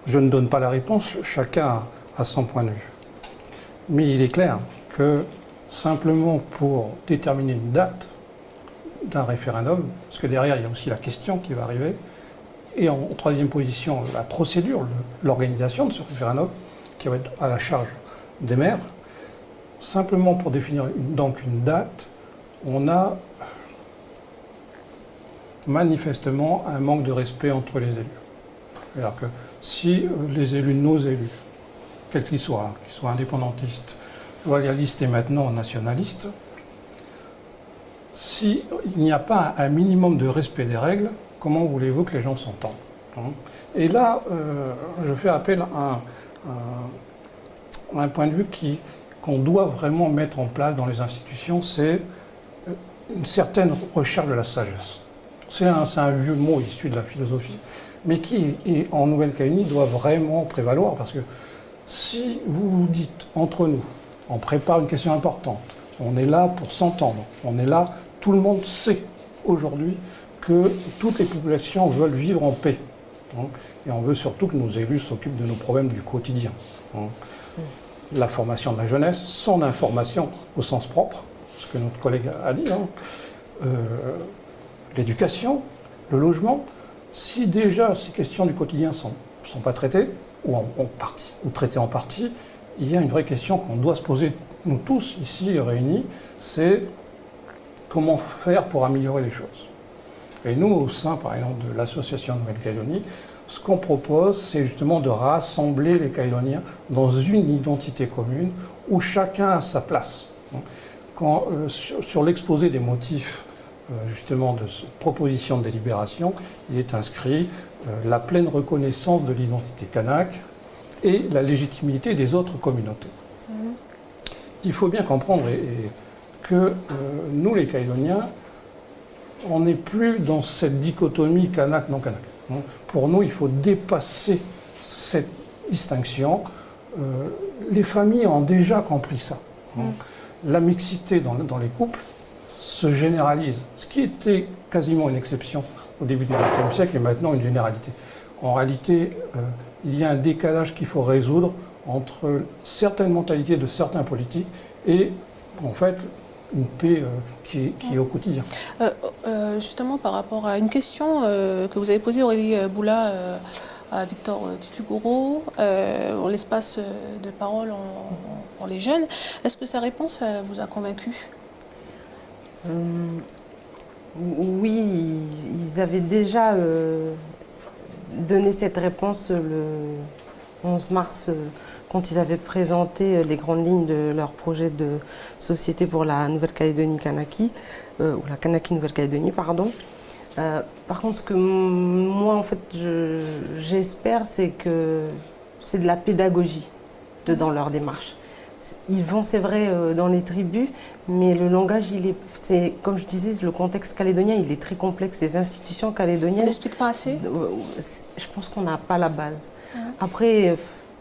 Je ne donne pas la réponse, chacun a son point de vue. Mais il est clair que simplement pour déterminer une date d'un référendum, parce que derrière il y a aussi la question qui va arriver, et en troisième position, la procédure, l'organisation de ce référendum, qui va être à la charge des maires. Simplement pour définir donc une date, on a manifestement un manque de respect entre les élus. C'est-à-dire que si les élus, nos élus, quels qu'ils soient indépendantistes, loyalistes et maintenant nationalistes, s'il n'y a pas un minimum de respect des règles, comment voulez-vous que les gens s'entendent? Et là, je fais appel à un point de vue qu'on doit vraiment mettre en place dans les institutions, c'est une certaine recherche de la sagesse. C'est un vieux mot issu de la philosophie, mais qui, en Nouvelle-Calédonie, doit vraiment prévaloir, parce que si vous vous dites, entre nous, on prépare une question importante, on est là pour s'entendre, on est là, tout le monde sait aujourd'hui que toutes les populations veulent vivre en paix. Et on veut surtout que nos élus s'occupent de nos problèmes du quotidien. La formation de la jeunesse, son information au sens propre, ce que notre collègue a dit, l'éducation, le logement. Si déjà ces questions du quotidien ne sont pas traitées, ou traitées en partie, il y a une vraie question qu'on doit se poser, nous tous ici réunis, c'est comment faire pour améliorer les choses. Et nous, au sein, par exemple, de l'association Nouvelle-Calédonie, ce qu'on propose, c'est justement de rassembler les Calédoniens dans une identité commune où chacun a sa place. Sur l'exposé des motifs, justement, de cette proposition de délibération, il est inscrit la pleine reconnaissance de l'identité kanak et la légitimité des autres communautés. Il faut bien comprendre que nous, les Calédoniens, on n'est plus dans cette dichotomie kanak-non kanak. Pour nous, il faut dépasser cette distinction. Les familles ont déjà compris ça. La mixité dans les couples se généralise. Ce qui était quasiment une exception au début du XXe siècle est maintenant une généralité. En réalité, il y a un décalage qu'il faut résoudre entre certaines mentalités de certains politiques et, en fait, une paix qui est au quotidien. Justement, par rapport à une question que vous avez posée, Aurélie Boula, à Victor Tutugoro, en l'espace de parole pour les jeunes, est-ce que sa réponse vous a convaincu? Oui, ils avaient déjà donné cette réponse le 11 mars quand ils avaient présenté les grandes lignes de leur projet de société pour la Nouvelle-Calédonie Kanaki, ou la Kanaki Nouvelle-Calédonie, pardon. Par contre, ce que moi, en fait, j'espère, c'est que c'est de la pédagogie dans leur démarche. Ils vont, c'est vrai, dans les tribus, mais le langage, c'est, comme je disais, le contexte calédonien, il est très complexe. Les institutions calédoniennes... On n'explique pas assez? Je pense qu'on n'a pas la base. Après,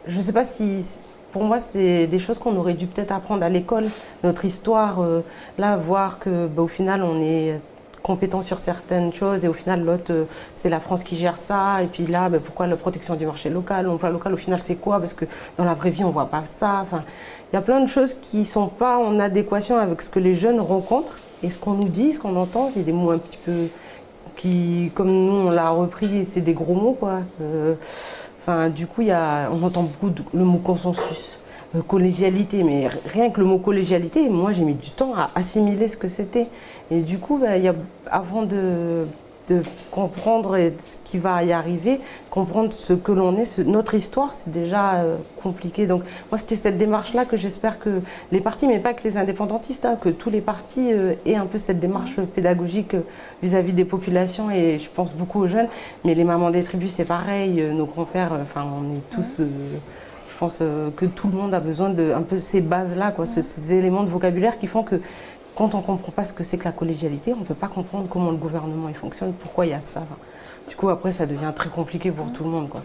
je ne sais pas si... Pour moi, c'est des choses qu'on aurait dû peut-être apprendre à l'école. Notre histoire, là, voir que, au final, on est compétent sur certaines choses et au final, l'autre, c'est la France qui gère ça. Et puis là, pourquoi la protection du marché local, l'emploi local, au final, c'est quoi? Parce que dans la vraie vie, on ne voit pas ça. Enfin, il y a plein de choses qui ne sont pas en adéquation avec ce que les jeunes rencontrent et ce qu'on nous dit, ce qu'on entend. Il y a des mots un petit peu qui, comme nous, on l'a repris, c'est des gros mots, quoi. Enfin, du coup, on entend beaucoup le mot consensus, collégialité, mais rien que le mot collégialité, moi j'ai mis du temps à assimiler ce que c'était. Et du coup, avant de de comprendre ce qui va y arriver, comprendre ce que l'on est, notre histoire, c'est déjà compliqué. Donc moi, c'était cette démarche-là que j'espère que les partis, mais pas que les indépendantistes, hein, que tous les partis aient un peu cette démarche pédagogique vis-à-vis des populations, et je pense beaucoup aux jeunes, mais les mamans des tribus, c'est pareil, nos grands-pères, enfin, on est tous... je pense que tout le monde a besoin de un peu ces bases-là, quoi, ces éléments de vocabulaire qui font que quand on ne comprend pas ce que c'est que la collégialité, on ne peut pas comprendre comment le gouvernement il fonctionne, pourquoi il y a ça. Enfin, du coup, après, ça devient très compliqué pour tout le monde, quoi.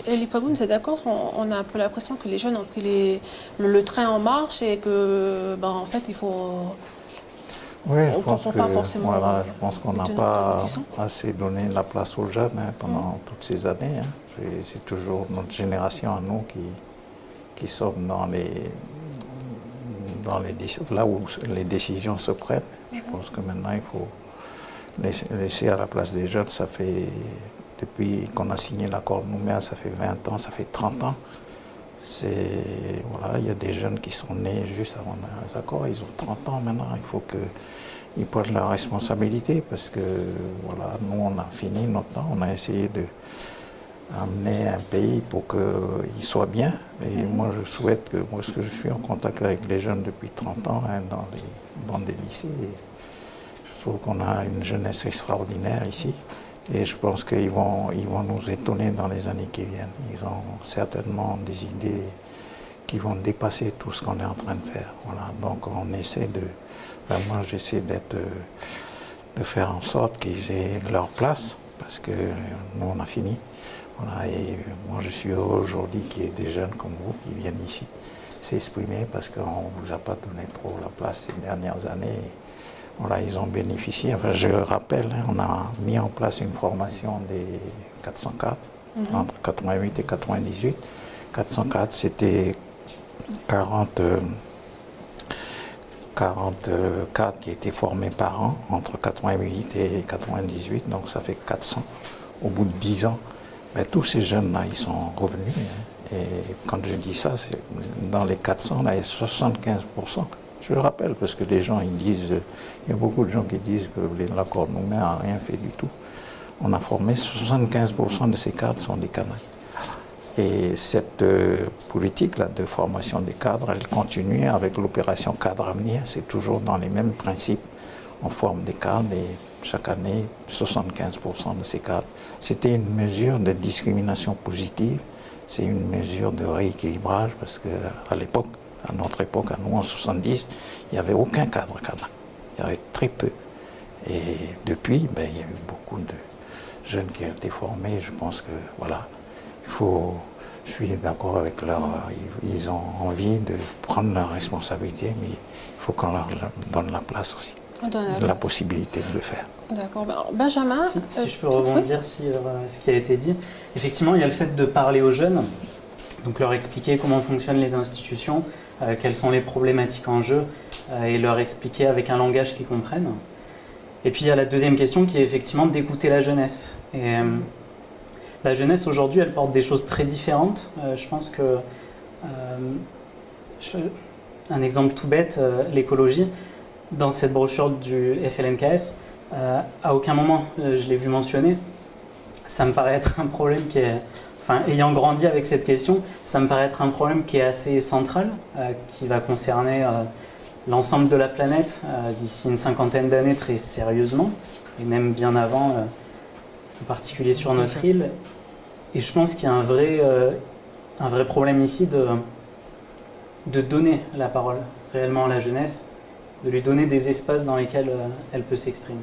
Elie Fagoun, c'est d'accord, on a un peu l'impression que les jeunes ont pris le train en marche et que, en fait, il faut... Oui, on ne comprend pas forcément. Voilà, je pense qu'on n'a pas assez donné la place aux jeunes pendant toutes ces années. Hein. C'est toujours notre génération à nous qui sommes là où les décisions se prennent. Je pense que maintenant, il faut laisser à la place des jeunes. Ça fait, depuis qu'on a signé l'accord Nouméa, ça fait 20 ans, ça fait 30 ans. Voilà, il y a des jeunes qui sont nés juste avant les accords, ils ont 30 ans maintenant. Il faut qu'ils prennent leurs responsabilités parce que voilà, nous, on a fini notre temps, on a essayé d'amener un pays pour qu'il soit bien. Et moi, je souhaite que, parce que je suis en contact avec les jeunes depuis 30 ans dans les bancs des lycées, je trouve qu'on a une jeunesse extraordinaire ici. Et je pense qu'ils vont nous étonner dans les années qui viennent. Ils ont certainement des idées qui vont dépasser tout ce qu'on est en train de faire. Voilà. Donc on essaie moi j'essaie de faire en sorte qu'ils aient leur place, parce que nous on a fini. Voilà. Et moi je suis heureux aujourd'hui qu'il y ait des jeunes comme vous qui viennent ici s'exprimer, parce qu'on ne vous a pas donné trop la place ces dernières années. Voilà, ils ont bénéficié. Enfin, je rappelle, on a mis en place une formation des 404 entre 88 et 98. 404, c'était 44 qui étaient formés par an entre 88 et 98, donc ça fait 400 au bout de 10 ans. Mais tous ces jeunes-là, ils sont revenus. Et quand je dis ça, dans les 400, là, il y a 75%. Je le rappelle parce que les gens, ils disent, il y a beaucoup de gens qui disent que l'accord Nouméa n'a rien fait du tout. On a formé 75% de ces cadres sont des Canaries. Et cette politique-là de formation des cadres, elle continue avec l'opération Cadre Avenir. C'est toujours dans les mêmes principes. On forme des cadres et chaque année, 75% de ces cadres. C'était une mesure de discrimination positive. C'est une mesure de rééquilibrage parce qu'à l'époque, à notre époque, à nous en 70, il n'y avait aucun cadre Kana. Il y avait très peu. Et depuis, il y a eu beaucoup de jeunes qui ont été formés. Je pense que, voilà, je suis d'accord avec ils ont envie de prendre leurs responsabilités, mais il faut qu'on leur donne la place aussi, la possibilité de le faire. D'accord. Benjamin, si je peux rebondir sur ce qui a été dit. Effectivement, il y a le fait de parler aux jeunes, donc leur expliquer comment fonctionnent les institutions, quelles sont les problématiques en jeu, et leur expliquer avec un langage qu'ils comprennent. Et puis il y a la deuxième question qui est effectivement d'écouter la jeunesse. Et la jeunesse aujourd'hui, elle porte des choses très différentes. Je pense que, un exemple tout bête, l'écologie, dans cette brochure du FLNKS, à aucun moment je l'ai vu mentionner. Ça me paraît être un problème qui est... Enfin, ayant grandi avec cette question, ça me paraît être un problème qui est assez central, qui va concerner l'ensemble de la planète d'ici une cinquantaine d'années très sérieusement, et même bien avant, en particulier sur notre île. Et je pense qu'il y a un vrai problème ici de donner la parole réellement à la jeunesse, de lui donner des espaces dans lesquels elle peut s'exprimer.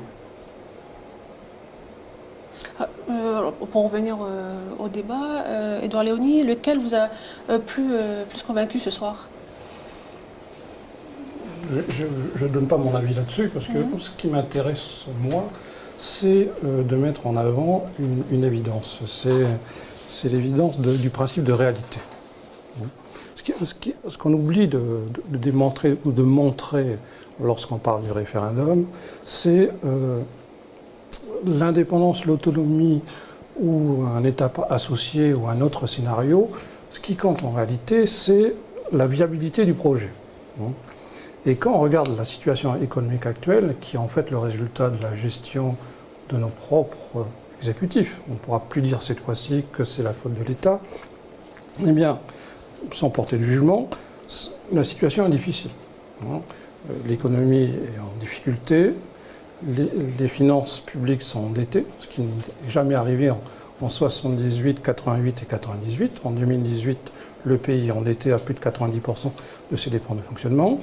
Pour revenir au débat, Édouard Léoni, lequel vous a plus convaincu ce soir? Je ne donne pas mon avis là-dessus, parce que ce qui m'intéresse, moi, c'est de mettre en avant une évidence. C'est l'évidence du principe de réalité. Ce qu'on oublie de démontrer ou de montrer lorsqu'on parle du référendum, c'est l'indépendance, l'autonomie ou un État associé ou un autre scénario. Ce qui compte en réalité, c'est la viabilité du projet. Et quand on regarde la situation économique actuelle, qui est en fait le résultat de la gestion de nos propres exécutifs. On ne pourra plus dire cette fois-ci que c'est la faute de l'État. Eh bien, sans porter de jugement, la situation est difficile. L'économie est en difficulté, les finances publiques sont endettées, ce qui n'est jamais arrivé en 78, 88 et 98. En 2018, le pays est endetté à plus de 90% de ses dépenses de fonctionnement.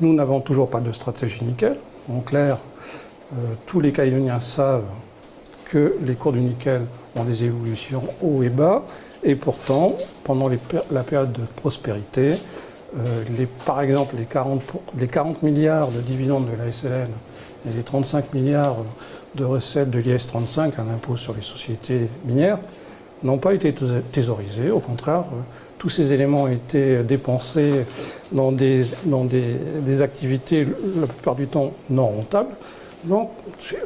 Nous n'avons toujours pas de stratégie nickel. En clair, tous les Calédoniens savent que les cours du nickel ont des évolutions hauts et bas, et pourtant, pendant la période de prospérité, par exemple les 40 milliards de dividendes de la SLN et les 35 milliards de recettes de l'IS35, un impôt sur les sociétés minières, n'ont pas été thésaurisés. Au contraire, tous ces éléments ont été dépensés dans des activités, la plupart du temps, non rentables. Donc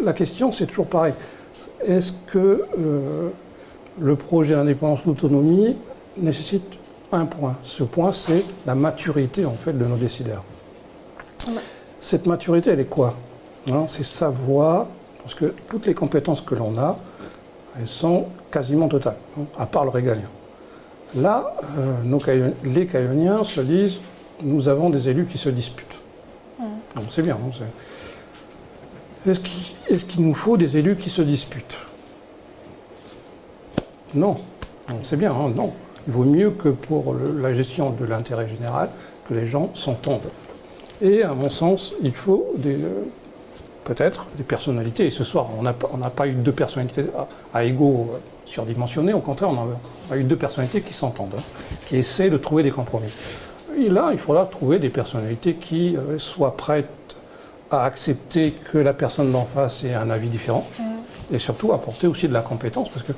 la question, c'est toujours pareil. Est-ce que le projet d'indépendance d'autonomie nécessite un point? Ce point, c'est la maturité, en fait, de nos décideurs. Cette maturité, elle est quoi? C'est savoir, parce que toutes les compétences que l'on a, elles sont quasiment totales, à part le régalien. Là, les Calédoniens se disent, nous avons des élus qui se disputent. C'est bien. Est-ce qu'il nous faut des élus qui se disputent? Non. C'est bien, non. Il vaut mieux que pour la gestion de l'intérêt général, que les gens s'entendent. Et à mon sens, il faut peut-être des personnalités. Et ce soir, on n'a pas eu deux personnalités à égaux surdimensionnés. Au contraire, on a eu deux personnalités qui s'entendent, qui essaient de trouver des compromis. Et là, il faudra trouver des personnalités qui soient prêtes à accepter que la personne d'en face ait un avis différent. Et surtout, apporter aussi de la compétence, parce que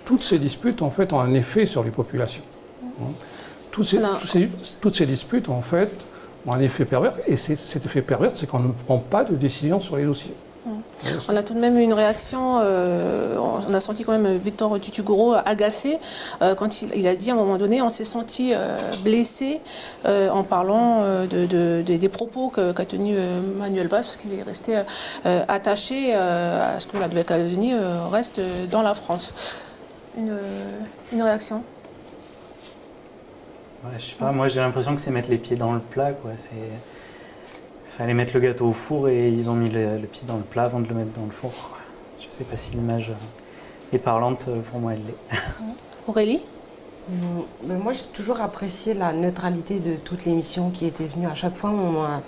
toutes ces disputes, en fait, ont un effet sur les populations. Toutes ces disputes, en fait, ont un effet pervers. Et cet effet pervers, c'est qu'on ne prend pas de décision sur les dossiers. On a tout de même eu une réaction, on a senti quand même Victor Tutu-Goro agacé quand il a dit à un moment donné, on s'est senti blessé en parlant des propos qu'a tenu Manuel Valls, parce qu'il est resté attaché à ce que la Nouvelle-Calédonie reste dans la France. Une réaction? Je sais pas, moi j'ai l'impression que c'est mettre les pieds dans le plat, quoi. Il fallait mettre le gâteau au four et ils ont mis le pied dans le plat avant de le mettre dans le four, quoi. Je sais pas si l'image est parlante, pour moi elle l'est. Aurélie? Mais moi j'ai toujours apprécié la neutralité de toutes les émissions qui étaient venues. À chaque fois,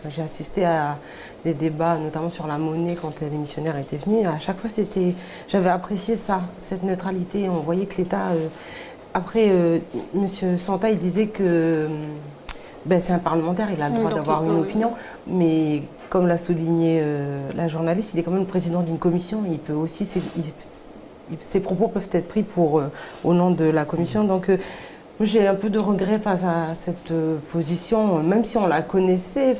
j'ai assisté à des débats, notamment sur la monnaie quand les missionnaires étaient venus. À chaque fois, j'avais apprécié ça, cette neutralité. On voyait que l'État... Après, M. Santa, il disait que c'est un parlementaire, il a le droit d'avoir une opinion. Mais comme l'a souligné la journaliste, il est quand même le président d'une commission. Il peut aussi, ses propos peuvent être pris au nom de la commission. Donc j'ai un peu de regret face à cette position. Même si on la connaissait,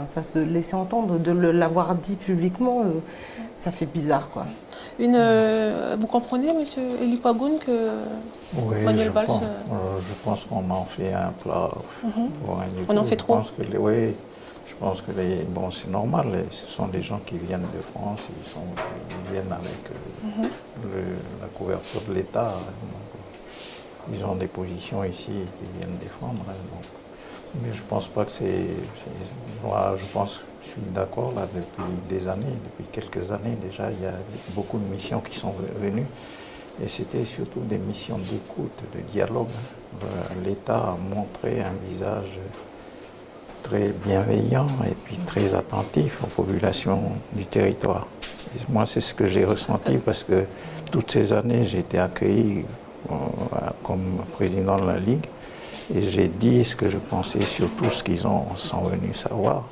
ça se laissait entendre, de l'avoir dit publiquement, ça fait bizarre, quoi. Vous comprenez, M. Eli Pagoun, que Manuel Valls... je pense qu'on en fait un plat. On en fait trop. Oui, je pense que c'est normal. Ce sont des gens qui viennent de France, ils viennent avec la couverture de l'État. Ils ont des positions ici qu'ils viennent défendre. Mais je ne pense pas que c'est... Je suis d'accord, là, depuis des années, depuis quelques années déjà, il y a beaucoup de missions qui sont venues. Et c'était surtout des missions d'écoute, de dialogue. L'État a montré un visage très bienveillant et puis très attentif aux populations du territoire. Et moi, c'est ce que j'ai ressenti parce que toutes ces années, j'ai été accueilli comme président de la Ligue et j'ai dit ce que je pensais sur tout ce qu'ils sont venus savoir.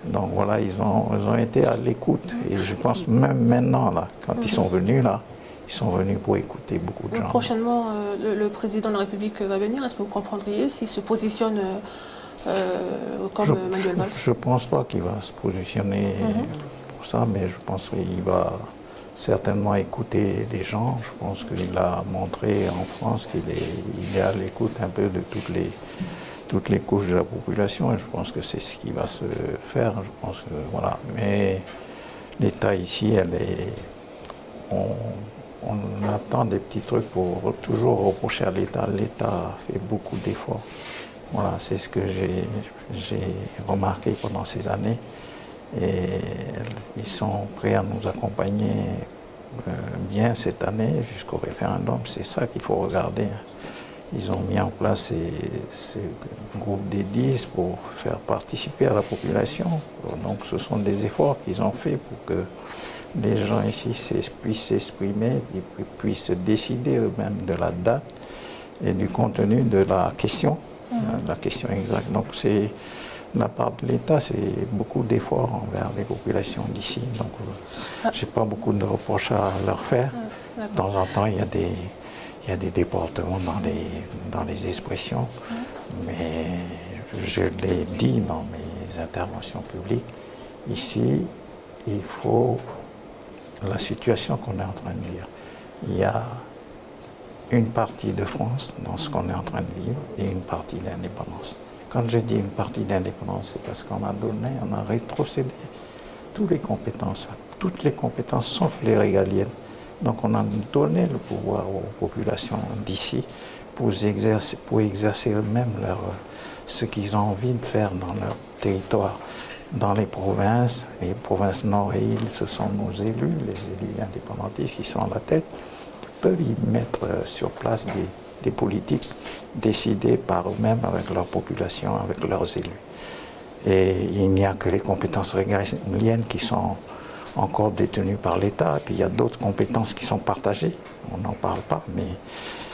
Donc voilà, ils ont été à l'écoute. Et je pense même maintenant, là, quand ils sont venus là, ils sont venus pour écouter beaucoup de gens. Prochainement, le président de la République va venir. Est-ce que vous comprendriez s'il se positionne comme Manuel Valls? Je ne pense pas qu'il va se positionner pour ça, mais je pense qu'il va certainement écouter les gens. Je pense qu'il a montré en France qu'il est à l'écoute un peu de toutes les couches de la population, et je pense que c'est ce qui va se faire. Je pense que, voilà. Mais l'État ici, on attend des petits trucs pour toujours reprocher à l'État. L'État fait beaucoup d'efforts. Voilà, c'est ce que j'ai remarqué pendant ces années. Et ils sont prêts à nous accompagner bien cette année jusqu'au référendum. C'est ça qu'il faut regarder. Ils ont mis en place ce groupe des 10 pour faire participer à la population. Donc ce sont des efforts qu'ils ont faits pour que les gens ici puissent s'exprimer, puissent décider eux-mêmes de la date et du contenu de la question exacte. Donc c'est de la part de l'État, c'est beaucoup d'efforts envers les populations d'ici. Donc je n'ai pas beaucoup de reproches à leur faire. De temps en temps, il y a des déportements dans les expressions, mais je l'ai dit dans mes interventions publiques, ici, il faut la situation qu'on est en train de vivre. Il y a une partie de France dans ce qu'on est en train de vivre et une partie d'indépendance. Quand je dis une partie d'indépendance, c'est parce qu'on a rétrocédé toutes les compétences sauf les régaliennes. Donc on a donné le pouvoir aux populations d'ici pour exercer eux-mêmes ce qu'ils ont envie de faire dans leur territoire. Dans les provinces nord et îles, ce sont nos élus, les élus indépendantistes qui sont à la tête, peuvent y mettre sur place des politiques décidées par eux-mêmes avec leur population, avec leurs élus. Et il n'y a que les compétences régaliennes qui sont encore détenues par l'État, et puis il y a d'autres compétences qui sont partagées, on n'en parle pas,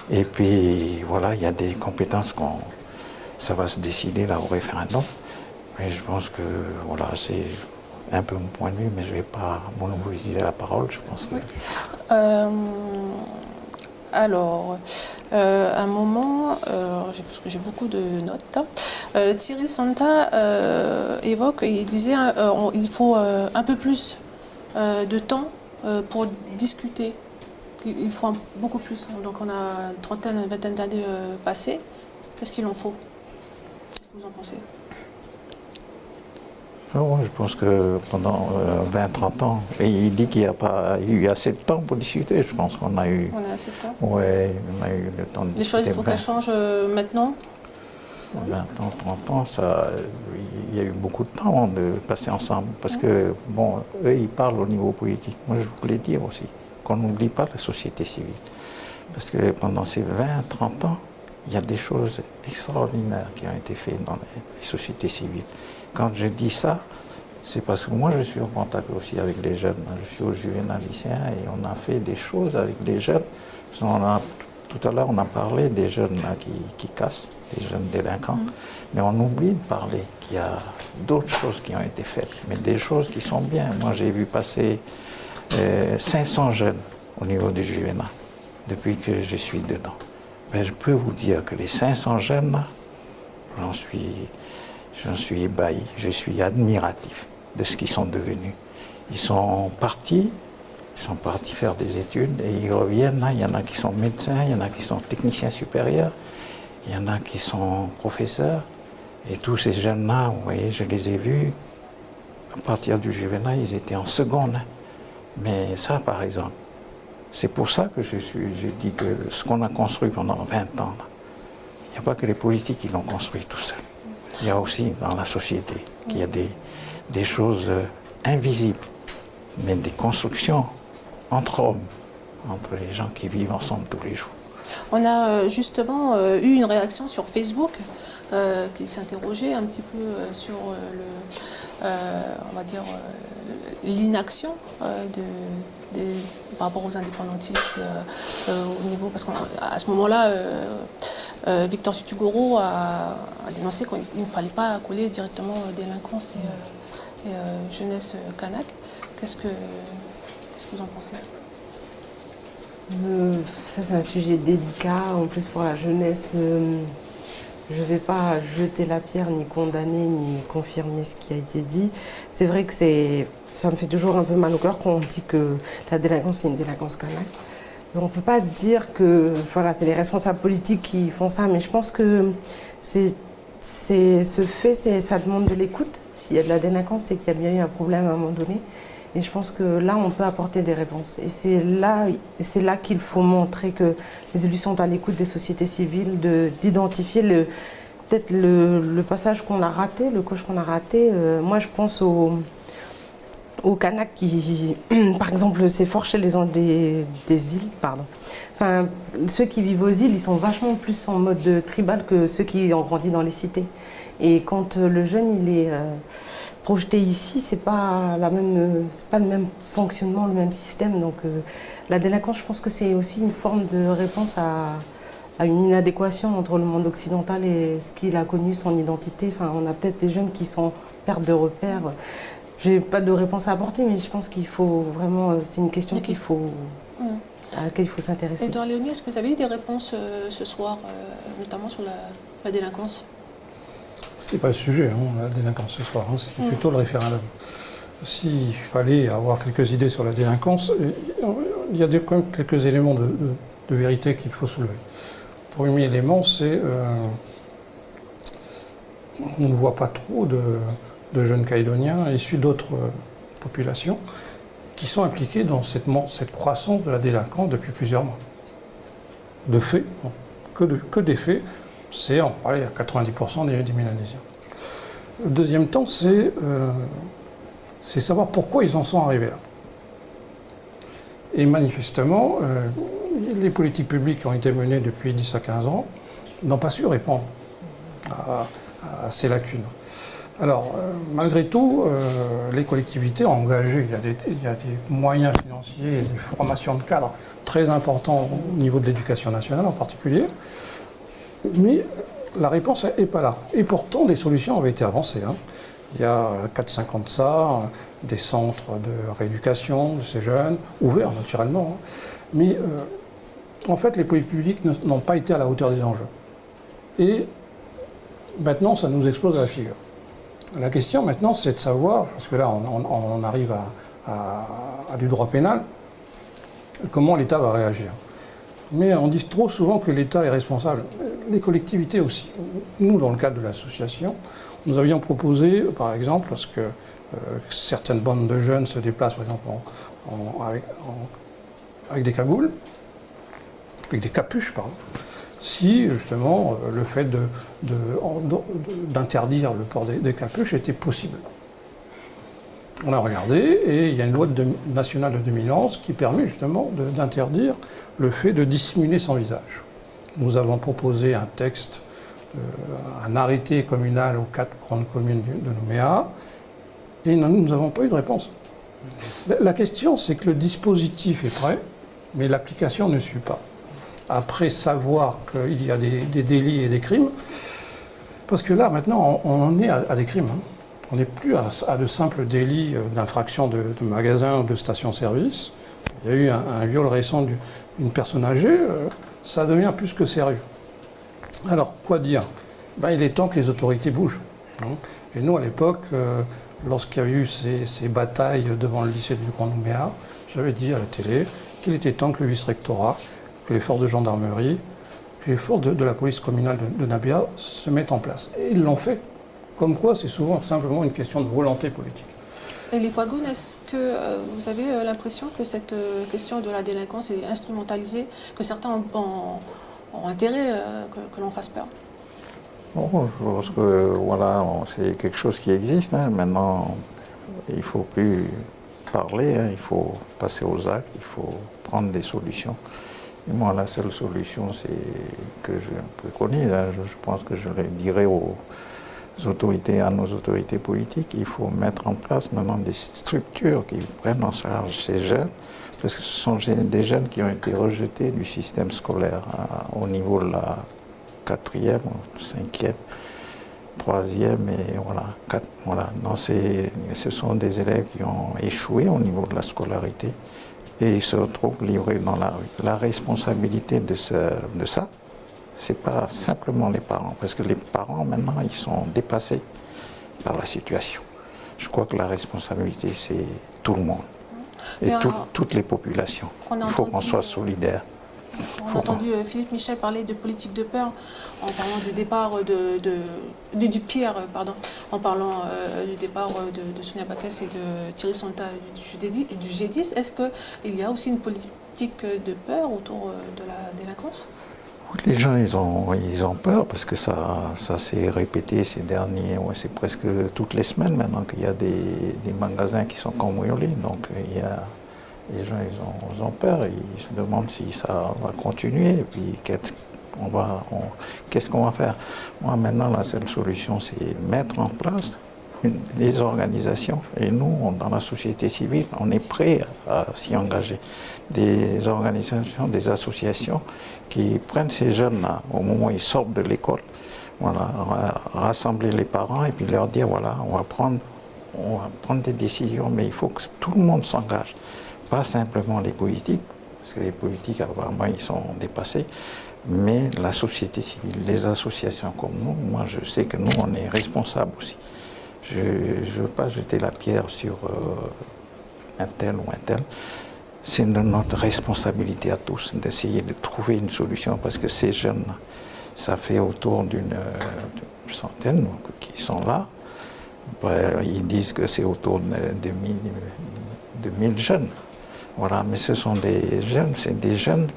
et puis voilà, il y a des compétences ça va se décider là au référendum. Mais je pense que voilà, c'est un peu mon point de vue, mais je ne vais pas monopoliser la parole, je pense que... Alors, à un moment, parce que j'ai beaucoup de notes, Thierry Santa il disait il faut un peu plus de temps pour discuter. Il faut beaucoup plus. Donc on a une vingtaine d'années passées. Qu'est-ce qu'il en faut? Qu'est-ce que vous en pensez? Je pense que pendant 20-30 ans, et il dit qu'il n'y a pas eu assez de temps pour discuter. Je pense qu'on a eu... On a assez de temps? Oui, on a eu le temps de discuter. Les choses, il faut qu'elles changent maintenant? 20 ans, 30 ans, il y a eu beaucoup de temps de passer ensemble. Parce que, bon, eux, ils parlent au niveau politique. Moi, je voulais dire aussi qu'on n'oublie pas la société civile. Parce que pendant ces 20-30 ans, il y a des choses extraordinaires qui ont été faites dans les sociétés civiles. Quand je dis ça, c'est parce que moi je suis en contact aussi avec les jeunes. Je suis au juvénal lycéen et on a fait des choses avec les jeunes. Tout à l'heure on a parlé des jeunes là, qui cassent, des jeunes délinquants. Mais on oublie de parler qu'il y a d'autres choses qui ont été faites, mais des choses qui sont bien. Moi j'ai vu passer 500 jeunes au niveau du juvénal depuis que je suis dedans. Mais je peux vous dire que les 500 jeunes là, j'en suis ébahi, je suis admiratif de ce qu'ils sont devenus. Ils sont partis faire des études et ils reviennent là. Il y en a qui sont médecins, il y en a qui sont techniciens supérieurs, il y en a qui sont professeurs. Et tous ces jeunes-là, vous voyez, je les ai vus, à partir du juvénal, ils étaient en seconde. Mais ça, par exemple, c'est pour ça que je dis que ce qu'on a construit pendant 20 ans, il n'y a pas que les politiques qui l'ont construit tout seul. Il y a aussi dans la société qu'il y a des choses invisibles, mais des constructions entre hommes, entre les gens qui vivent ensemble tous les jours. On a justement eu une réaction sur Facebook qui s'interrogeait un petit peu sur on va dire, l'inaction par rapport aux indépendantistes au niveau, parce qu'à ce moment-là, Victor Tutu-Goro a dénoncé qu'il ne fallait pas coller directement délinquance et jeunesse kanak. Qu'est-ce que vous en pensez? Ça, c'est un sujet délicat, en plus pour la jeunesse. Je ne vais pas jeter la pierre, ni condamner, ni confirmer ce qui a été dit. C'est vrai que ça me fait toujours un peu mal au cœur quand on dit que la délinquance, c'est une délinquance kanak. On ne peut pas dire que voilà, c'est les responsables politiques qui font ça, mais je pense que ça demande de l'écoute. S'il y a de la délinquance, c'est qu'il y a bien eu un problème à un moment donné. Et je pense que là, on peut apporter des réponses. Et c'est là qu'il faut montrer que les élus sont à l'écoute des sociétés civiles, d'identifier peut-être le passage qu'on a raté, le coche qu'on a raté. Moi, je pense aux Kanaks qui, par exemple, c'est fort chez les gens des îles, pardon. Enfin, ceux qui vivent aux îles, ils sont vachement plus en mode tribal que ceux qui ont grandi dans les cités. Et quand le jeune, il est projeté ici, c'est pas le même fonctionnement, le même système. Donc, la délinquance, je pense que c'est aussi une forme de réponse à une inadéquation entre le monde occidental et ce qu'il a connu, son identité. Enfin, on a peut-être des jeunes qui sont perte de repères. J'ai pas de réponse à apporter, mais je pense qu'il faut vraiment, c'est une question à laquelle il faut s'intéresser. Edouard Léonie, est-ce que vous avez eu des réponses ce soir, notamment sur la délinquance? C'était pas le sujet, la délinquance ce soir, c'était plutôt le référendum. S'il fallait avoir quelques idées sur la délinquance, il y a quand même quelques éléments de vérité qu'il faut soulever. Le premier élément, c'est on ne voit pas trop de jeunes Calédoniens issus d'autres populations qui sont impliqués dans cette croissance de la délinquance depuis plusieurs mois. De fait, que des faits, c'est en parler à 90% des Mélanésiens. Le deuxième temps, c'est savoir pourquoi ils en sont arrivés là. Et manifestement, les politiques publiques qui ont été menées depuis 10 à 15 ans n'ont pas su répondre à ces lacunes. Alors, malgré tout, les collectivités ont engagé, il y a des moyens financiers et des formations de cadres très importants au niveau de l'éducation nationale en particulier, mais la réponse n'est pas là. Et pourtant, des solutions avaient été avancées. Il y a 4-5 ans de ça, des centres de rééducation de ces jeunes, ouverts naturellement, mais en fait, les politiques publiques n'ont pas été à la hauteur des enjeux. Et maintenant, ça nous explose à la figure. La question maintenant, c'est de savoir, parce que là, on arrive à du droit pénal, comment l'État va réagir. Mais on dit trop souvent que l'État est responsable. Les collectivités aussi. Nous, dans le cadre de l'association, nous avions proposé, par exemple, parce que certaines bandes de jeunes se déplacent, par exemple, avec des cagoules, avec des capuches, pardon. Si, justement, le fait d'interdire le port des capuches était possible. On a regardé et il y a une loi nationale de 2011 qui permet justement d'interdire le fait de dissimuler son visage. Nous avons proposé un texte, un arrêté communal aux 4 grandes communes de Nouméa et nous n'avons pas eu de réponse. La question, c'est que le dispositif est prêt, mais l'application ne suit pas. Après savoir qu'il y a des délits et des crimes, parce que là, maintenant, on en est à des crimes. On n'est plus à de simples délits d'infraction de magasins ou de stations-service. Il y a eu un viol récent d'une personne âgée, ça devient plus que sérieux. Alors, quoi dire? Il est temps que les autorités bougent. Et nous, à l'époque, lorsqu'il y a eu ces batailles devant le lycée du Grand Nouméa, j'avais dit à la télé qu'il était temps que le vice-rectorat, que les forces de gendarmerie, que les forces de la police communale de Nabia se mettent en place. Et ils l'ont fait. Comme quoi, c'est souvent simplement une question de volonté politique. Elie Wagun, est-ce que vous avez l'impression que cette question de la délinquance est instrumentalisée, que certains ont intérêt que l'on fasse peur? Bon, je pense que voilà, c'est quelque chose qui existe. Maintenant, il ne faut plus parler, il faut passer aux actes, il faut prendre des solutions. Et moi, la seule solution que je préconise, je pense que je le dirais aux autorités, à nos autorités politiques, il faut mettre en place maintenant des structures qui prennent en charge ces jeunes, parce que ce sont des jeunes qui ont été rejetés du système scolaire au niveau de la 4e, 5e, 3e et voilà. Ce sont des élèves qui ont échoué au niveau de la scolarité et ils se retrouvent livrés dans la rue. La responsabilité de ça, c'est pas simplement les parents, parce que les parents maintenant ils sont dépassés par la situation. Je crois que la responsabilité c'est tout le monde et toutes les populations. Il faut qu'on soit solidaires. On a entendu Philippe Michel parler de politique de peur en parlant du départ du pire, en parlant du départ de Sonia Backès et de Thierry Santa du G10. Est-ce qu'il y a aussi une politique de peur autour de la délinquance? Les gens, ils ont peur parce que ça s'est répété ces derniers, c'est presque toutes les semaines maintenant qu'il y a des magasins qui sont cambriolés. Donc les gens, ils ont peur, ils se demandent si ça va continuer et puis qu'est-ce qu'on va faire. Moi, maintenant, la seule solution, c'est mettre en place des organisations. Et nous, dans la société civile, on est prêts à s'y engager. Des organisations, des associations qui prennent ces jeunes-là au moment où ils sortent de l'école, voilà, rassembler les parents et puis leur dire, voilà, on va prendre des décisions, mais il faut que tout le monde s'engage. Pas simplement les politiques, parce que les politiques, apparemment, ils sont dépassés, mais la société civile, les associations comme nous, moi je sais que nous, on est responsables aussi. Je ne veux pas jeter la pierre sur un tel ou un tel. C'est de notre responsabilité à tous d'essayer de trouver une solution parce que ces jeunes, ça fait autour d'une centaine qui sont là. Ils disent que c'est autour de 1000 jeunes. Voilà, mais ce sont des jeunes, c'est des jeunes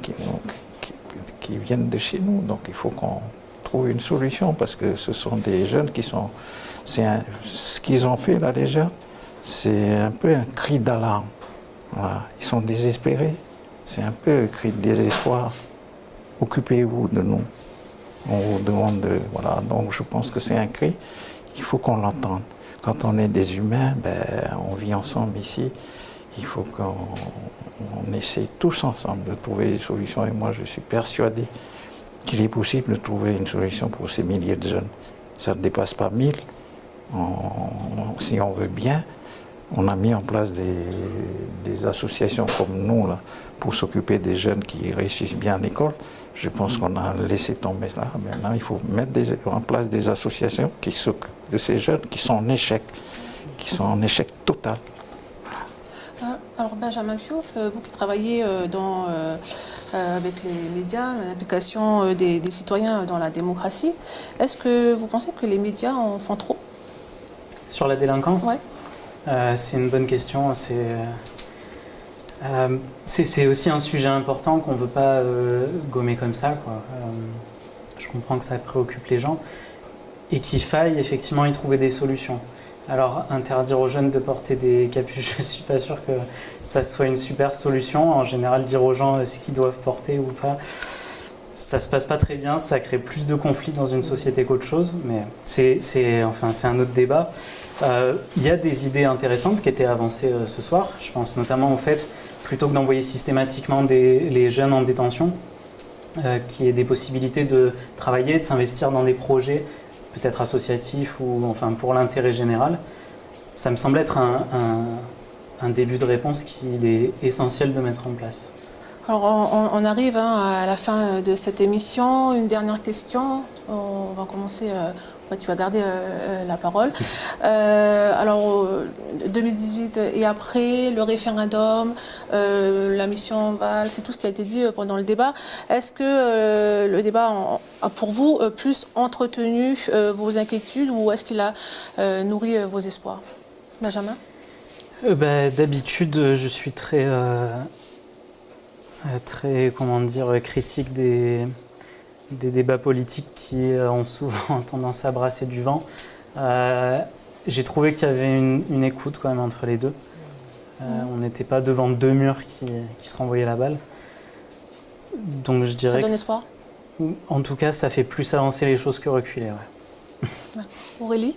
qui viennent de chez nous. Donc il faut qu'on trouve une solution parce que ce sont des jeunes qui sont... ce qu'ils ont fait là, les jeunes, c'est un peu un cri d'alarme. Voilà. Ils sont désespérés. C'est un peu un cri de désespoir. Occupez-vous de nous. On vous demande de... Voilà, donc je pense que c'est un cri. Il faut qu'on l'entende. Quand on est des humains, on vit ensemble ici. Il faut qu'on essaie tous ensemble de trouver des solutions. Et moi, je suis persuadé qu'il est possible de trouver une solution pour ces milliers de jeunes. Ça ne dépasse pas 1000. Si on veut bien, on a mis en place des associations comme nous là, pour s'occuper des jeunes qui réussissent bien à l'école. Je pense qu'on a laissé tomber là. Maintenant, il faut mettre en place des associations qui s'occupent de ces jeunes qui sont en échec total. Alors Benjamin Fiouf, vous qui travaillez avec les médias, l'implication des citoyens dans la démocratie, est-ce que vous pensez que les médias en font trop? Sur la délinquance? Ouais. C'est une bonne question. C'est aussi un sujet important qu'on ne veut pas gommer comme ça, quoi. Je comprends que ça préoccupe les gens et qu'il faille effectivement y trouver des solutions. Alors, interdire aux jeunes de porter des capuches, je ne suis pas sûr que ça soit une super solution. En général, dire aux gens ce qu'ils doivent porter ou pas, ça ne se passe pas très bien. Ça crée plus de conflits dans une société qu'autre chose. Mais c'est un autre débat. Il y a des idées intéressantes qui étaient avancées ce soir. Je pense notamment au fait, plutôt que d'envoyer systématiquement les jeunes en détention, qu'il y ait des possibilités de travailler, de s'investir dans des projets peut-être associatif ou enfin pour l'intérêt général, ça me semble être un début de réponse qu'il est essentiel de mettre en place. Alors on arrive à la fin de cette émission. Une dernière question. On va commencer. Tu vas garder la parole. Alors 2018 et après, le référendum, la mission Valls, c'est tout ce qui a été dit pendant le débat. Est-ce que le débat a pour vous plus entretenu vos inquiétudes ou est-ce qu'il a nourri vos espoirs? Benjamin? D'habitude, je suis très critique des débats politiques qui ont souvent tendance à brasser du vent. J'ai trouvé qu'il y avait une écoute quand même entre les deux. On n'était pas devant deux murs qui se renvoyaient la balle. Donc je dirais ça donne espoir? En tout cas, ça fait plus avancer les choses que reculer. Ouais. Aurélie?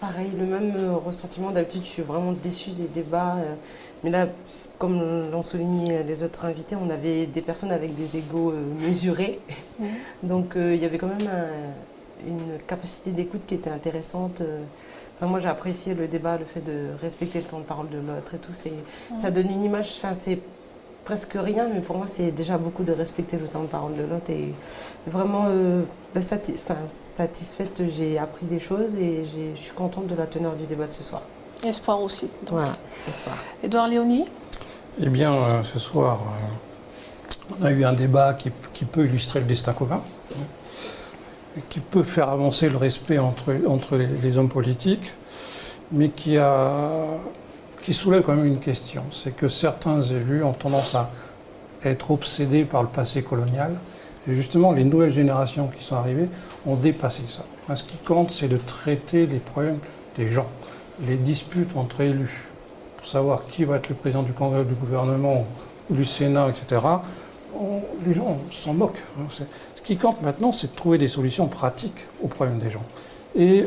Pareil, le même ressentiment. D'habitude, je suis vraiment déçue des débats. Mais là, comme l'ont souligné les autres invités, on avait des personnes avec des égos mesurés. Donc il y avait quand même une capacité d'écoute qui était intéressante. Enfin, moi, j'ai apprécié le débat, le fait de respecter le temps de parole de l'autre et tout. Ça donne une image, c'est presque rien, mais pour moi, c'est déjà beaucoup de respecter le temps de parole de l'autre. Et vraiment satisfaite, j'ai appris des choses et je suis contente de la teneur du débat de ce soir. Espoir aussi. Donc. Voilà, espoir. Édouard Léoni? Eh bien, ce soir, On a eu un débat qui peut illustrer le destin commun, qui peut faire avancer le respect entre les hommes politiques, mais qui soulève quand même une question. C'est que certains élus ont tendance à être obsédés par le passé colonial. Et justement, les nouvelles générations qui sont arrivées ont dépassé ça. Ce qui compte, c'est de traiter les problèmes des gens, les disputes entre élus, pour savoir qui va être le président du Congrès, du gouvernement, ou du Sénat, etc. Les gens s'en moquent. Ce qui compte maintenant, c'est de trouver des solutions pratiques aux problèmes des gens. Et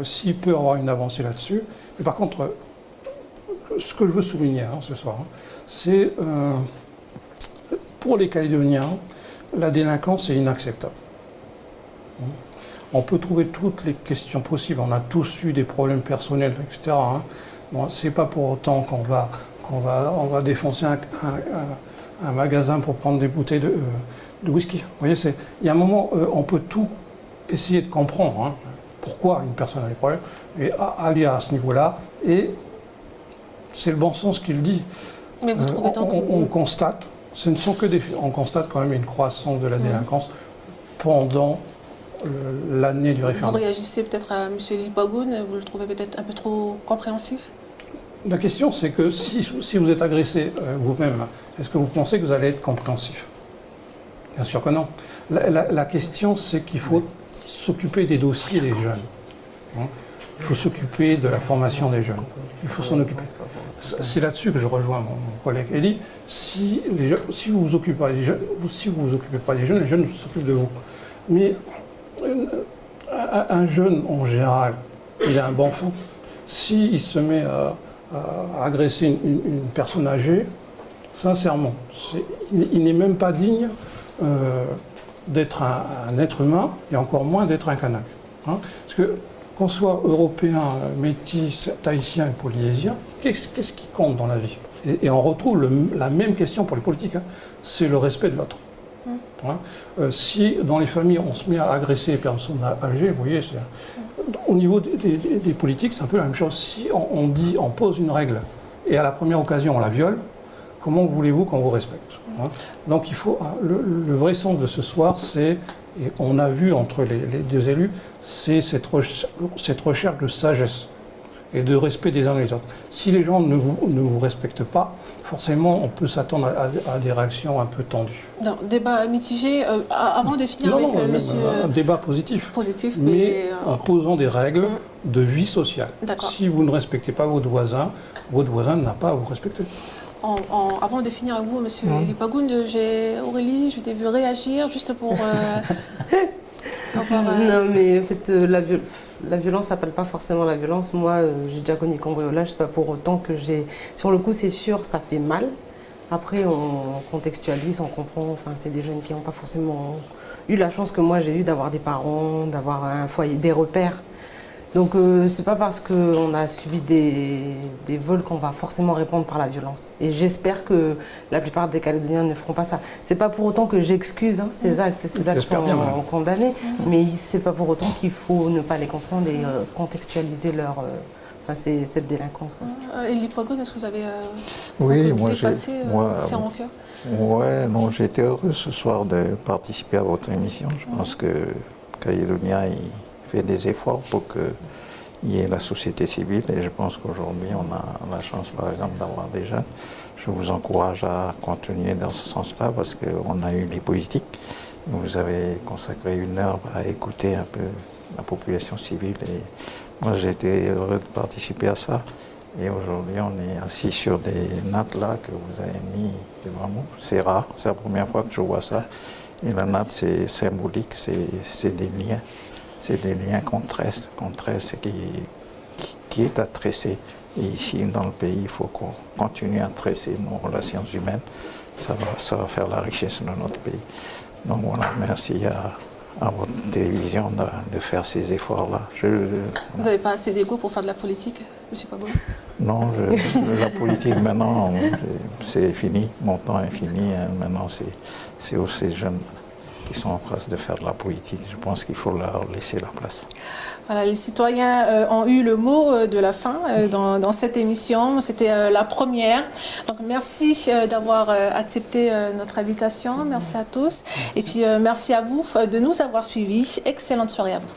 s'il peut y avoir une avancée là-dessus, mais par contre, ce que je veux souligner ce soir, c'est pour les Calédoniens, la délinquance est inacceptable. On peut trouver toutes les questions possibles, on a tous eu des problèmes personnels, etc. Bon, c'est pas pour autant qu'on va défoncer un magasin pour prendre des bouteilles de whisky. Vous voyez, il y a un moment, on peut tout essayer de comprendre pourquoi une personne a des problèmes, et aller à ce niveau-là, et c'est le bon sens qui le dit. Mais vous trouvez on constate, ce ne sont que des faits, on constate quand même une croissance de la délinquance pendant l'année du référendum. Vous réagissez peut-être à M. Lipagoun, vous le trouvez peut-être un peu trop compréhensif? La question, c'est que si vous êtes agressé vous-même, est-ce que vous pensez que vous allez être compréhensif? Bien sûr que non. La question, c'est qu'il faut s'occuper des dossiers des jeunes. Il faut s'occuper de la formation des jeunes. Il faut s'en occuper. C'est là-dessus que je rejoins mon collègue Elie. Si vous vous occupez pas des jeunes, les jeunes s'occupent de vous. Mais un jeune, en général, il a un bon fond. S'il se met à agresser une personne âgée, sincèrement, il n'est même pas digne d'être un être humain, et encore moins d'être un kanak. Parce que qu'on soit européen, métis, tahitien et polynésien, qu'est-ce qui compte dans la vie? Et on retrouve la même question pour les politiques, c'est le respect de l'autre. Si dans les familles on se met à agresser les personnes âgées, vous voyez, au niveau des politiques, c'est un peu la même chose. Si on pose une règle et à la première occasion on la viole, comment voulez-vous qu'on vous respecte? Donc il faut le vrai sens de ce soir, c'est, et on a vu entre les deux élus, c'est cette recherche de sagesse et de respect des uns et des autres. Si les gens ne vous respectent pas, forcément, on peut s'attendre à des réactions un peu tendues. Non, débat mitigé. Avant de finir avec monsieur... Un débat positif. Positif, mais en posant des règles de vie sociale. Si vous ne respectez pas votre voisin n'a pas à vous respecter. Avant de finir avec vous, monsieur Lipagoun, Aurélie, je t'ai vu réagir juste pour... Non, mais en fait, la violence s'appelle pas forcément la violence. Moi, j'ai déjà connu cambriolage, c'est pas pour autant que j'ai... Sur le coup, c'est sûr, ça fait mal. Après, on contextualise, on comprend. Enfin, c'est des jeunes qui n'ont pas forcément eu la chance que moi j'ai eu d'avoir des parents, d'avoir un foyer, des repères. Donc, c'est pas parce qu'on a subi des vols qu'on va forcément répondre par la violence. Et j'espère que la plupart des Calédoniens ne feront pas ça. C'est pas pour autant que j'excuse ces actes sont condamnés, mais c'est pas pour autant qu'il faut ne pas les comprendre et contextualiser cette délinquance. Elie Lipagoun, est-ce que vous avez dépassé ces rancœurs? Ouais, non, j'ai été heureux ce soir de participer à votre émission. Je pense que Calédonia fait des efforts pour qu'il y ait la société civile, et je pense qu'aujourd'hui on a la chance par exemple d'avoir des jeunes. Je vous encourage à continuer dans ce sens-là parce qu'on a eu des politiques. Vous avez consacré 1 heure à écouter un peu la population civile, et moi j'ai été heureux de participer à ça. Et aujourd'hui on est assis sur des nattes là que vous avez mis devant nous. C'est rare, c'est la première fois que je vois ça. Et la natte c'est symbolique, c'est des liens. C'est des liens qu'on tresse qui est à tresser. Et ici, dans le pays, il faut qu'on continue à tresser nos relations humaines. Ça va faire la richesse de notre pays. Donc voilà, merci à votre télévision de faire ces efforts-là. Vous n'avez pas assez d'ego pour faire de la politique, M. Pagoun? Non, la politique maintenant, c'est fini. Mon temps est fini. Maintenant, c'est aux jeunes. qui sont en train de faire de la politique. Je pense qu'il faut leur laisser la place. Voilà, les citoyens ont eu le mot de la fin dans cette émission. C'était la première. Donc merci d'avoir accepté notre invitation. Merci à tous. Et puis merci à vous de nous avoir suivis. Excellente soirée à vous.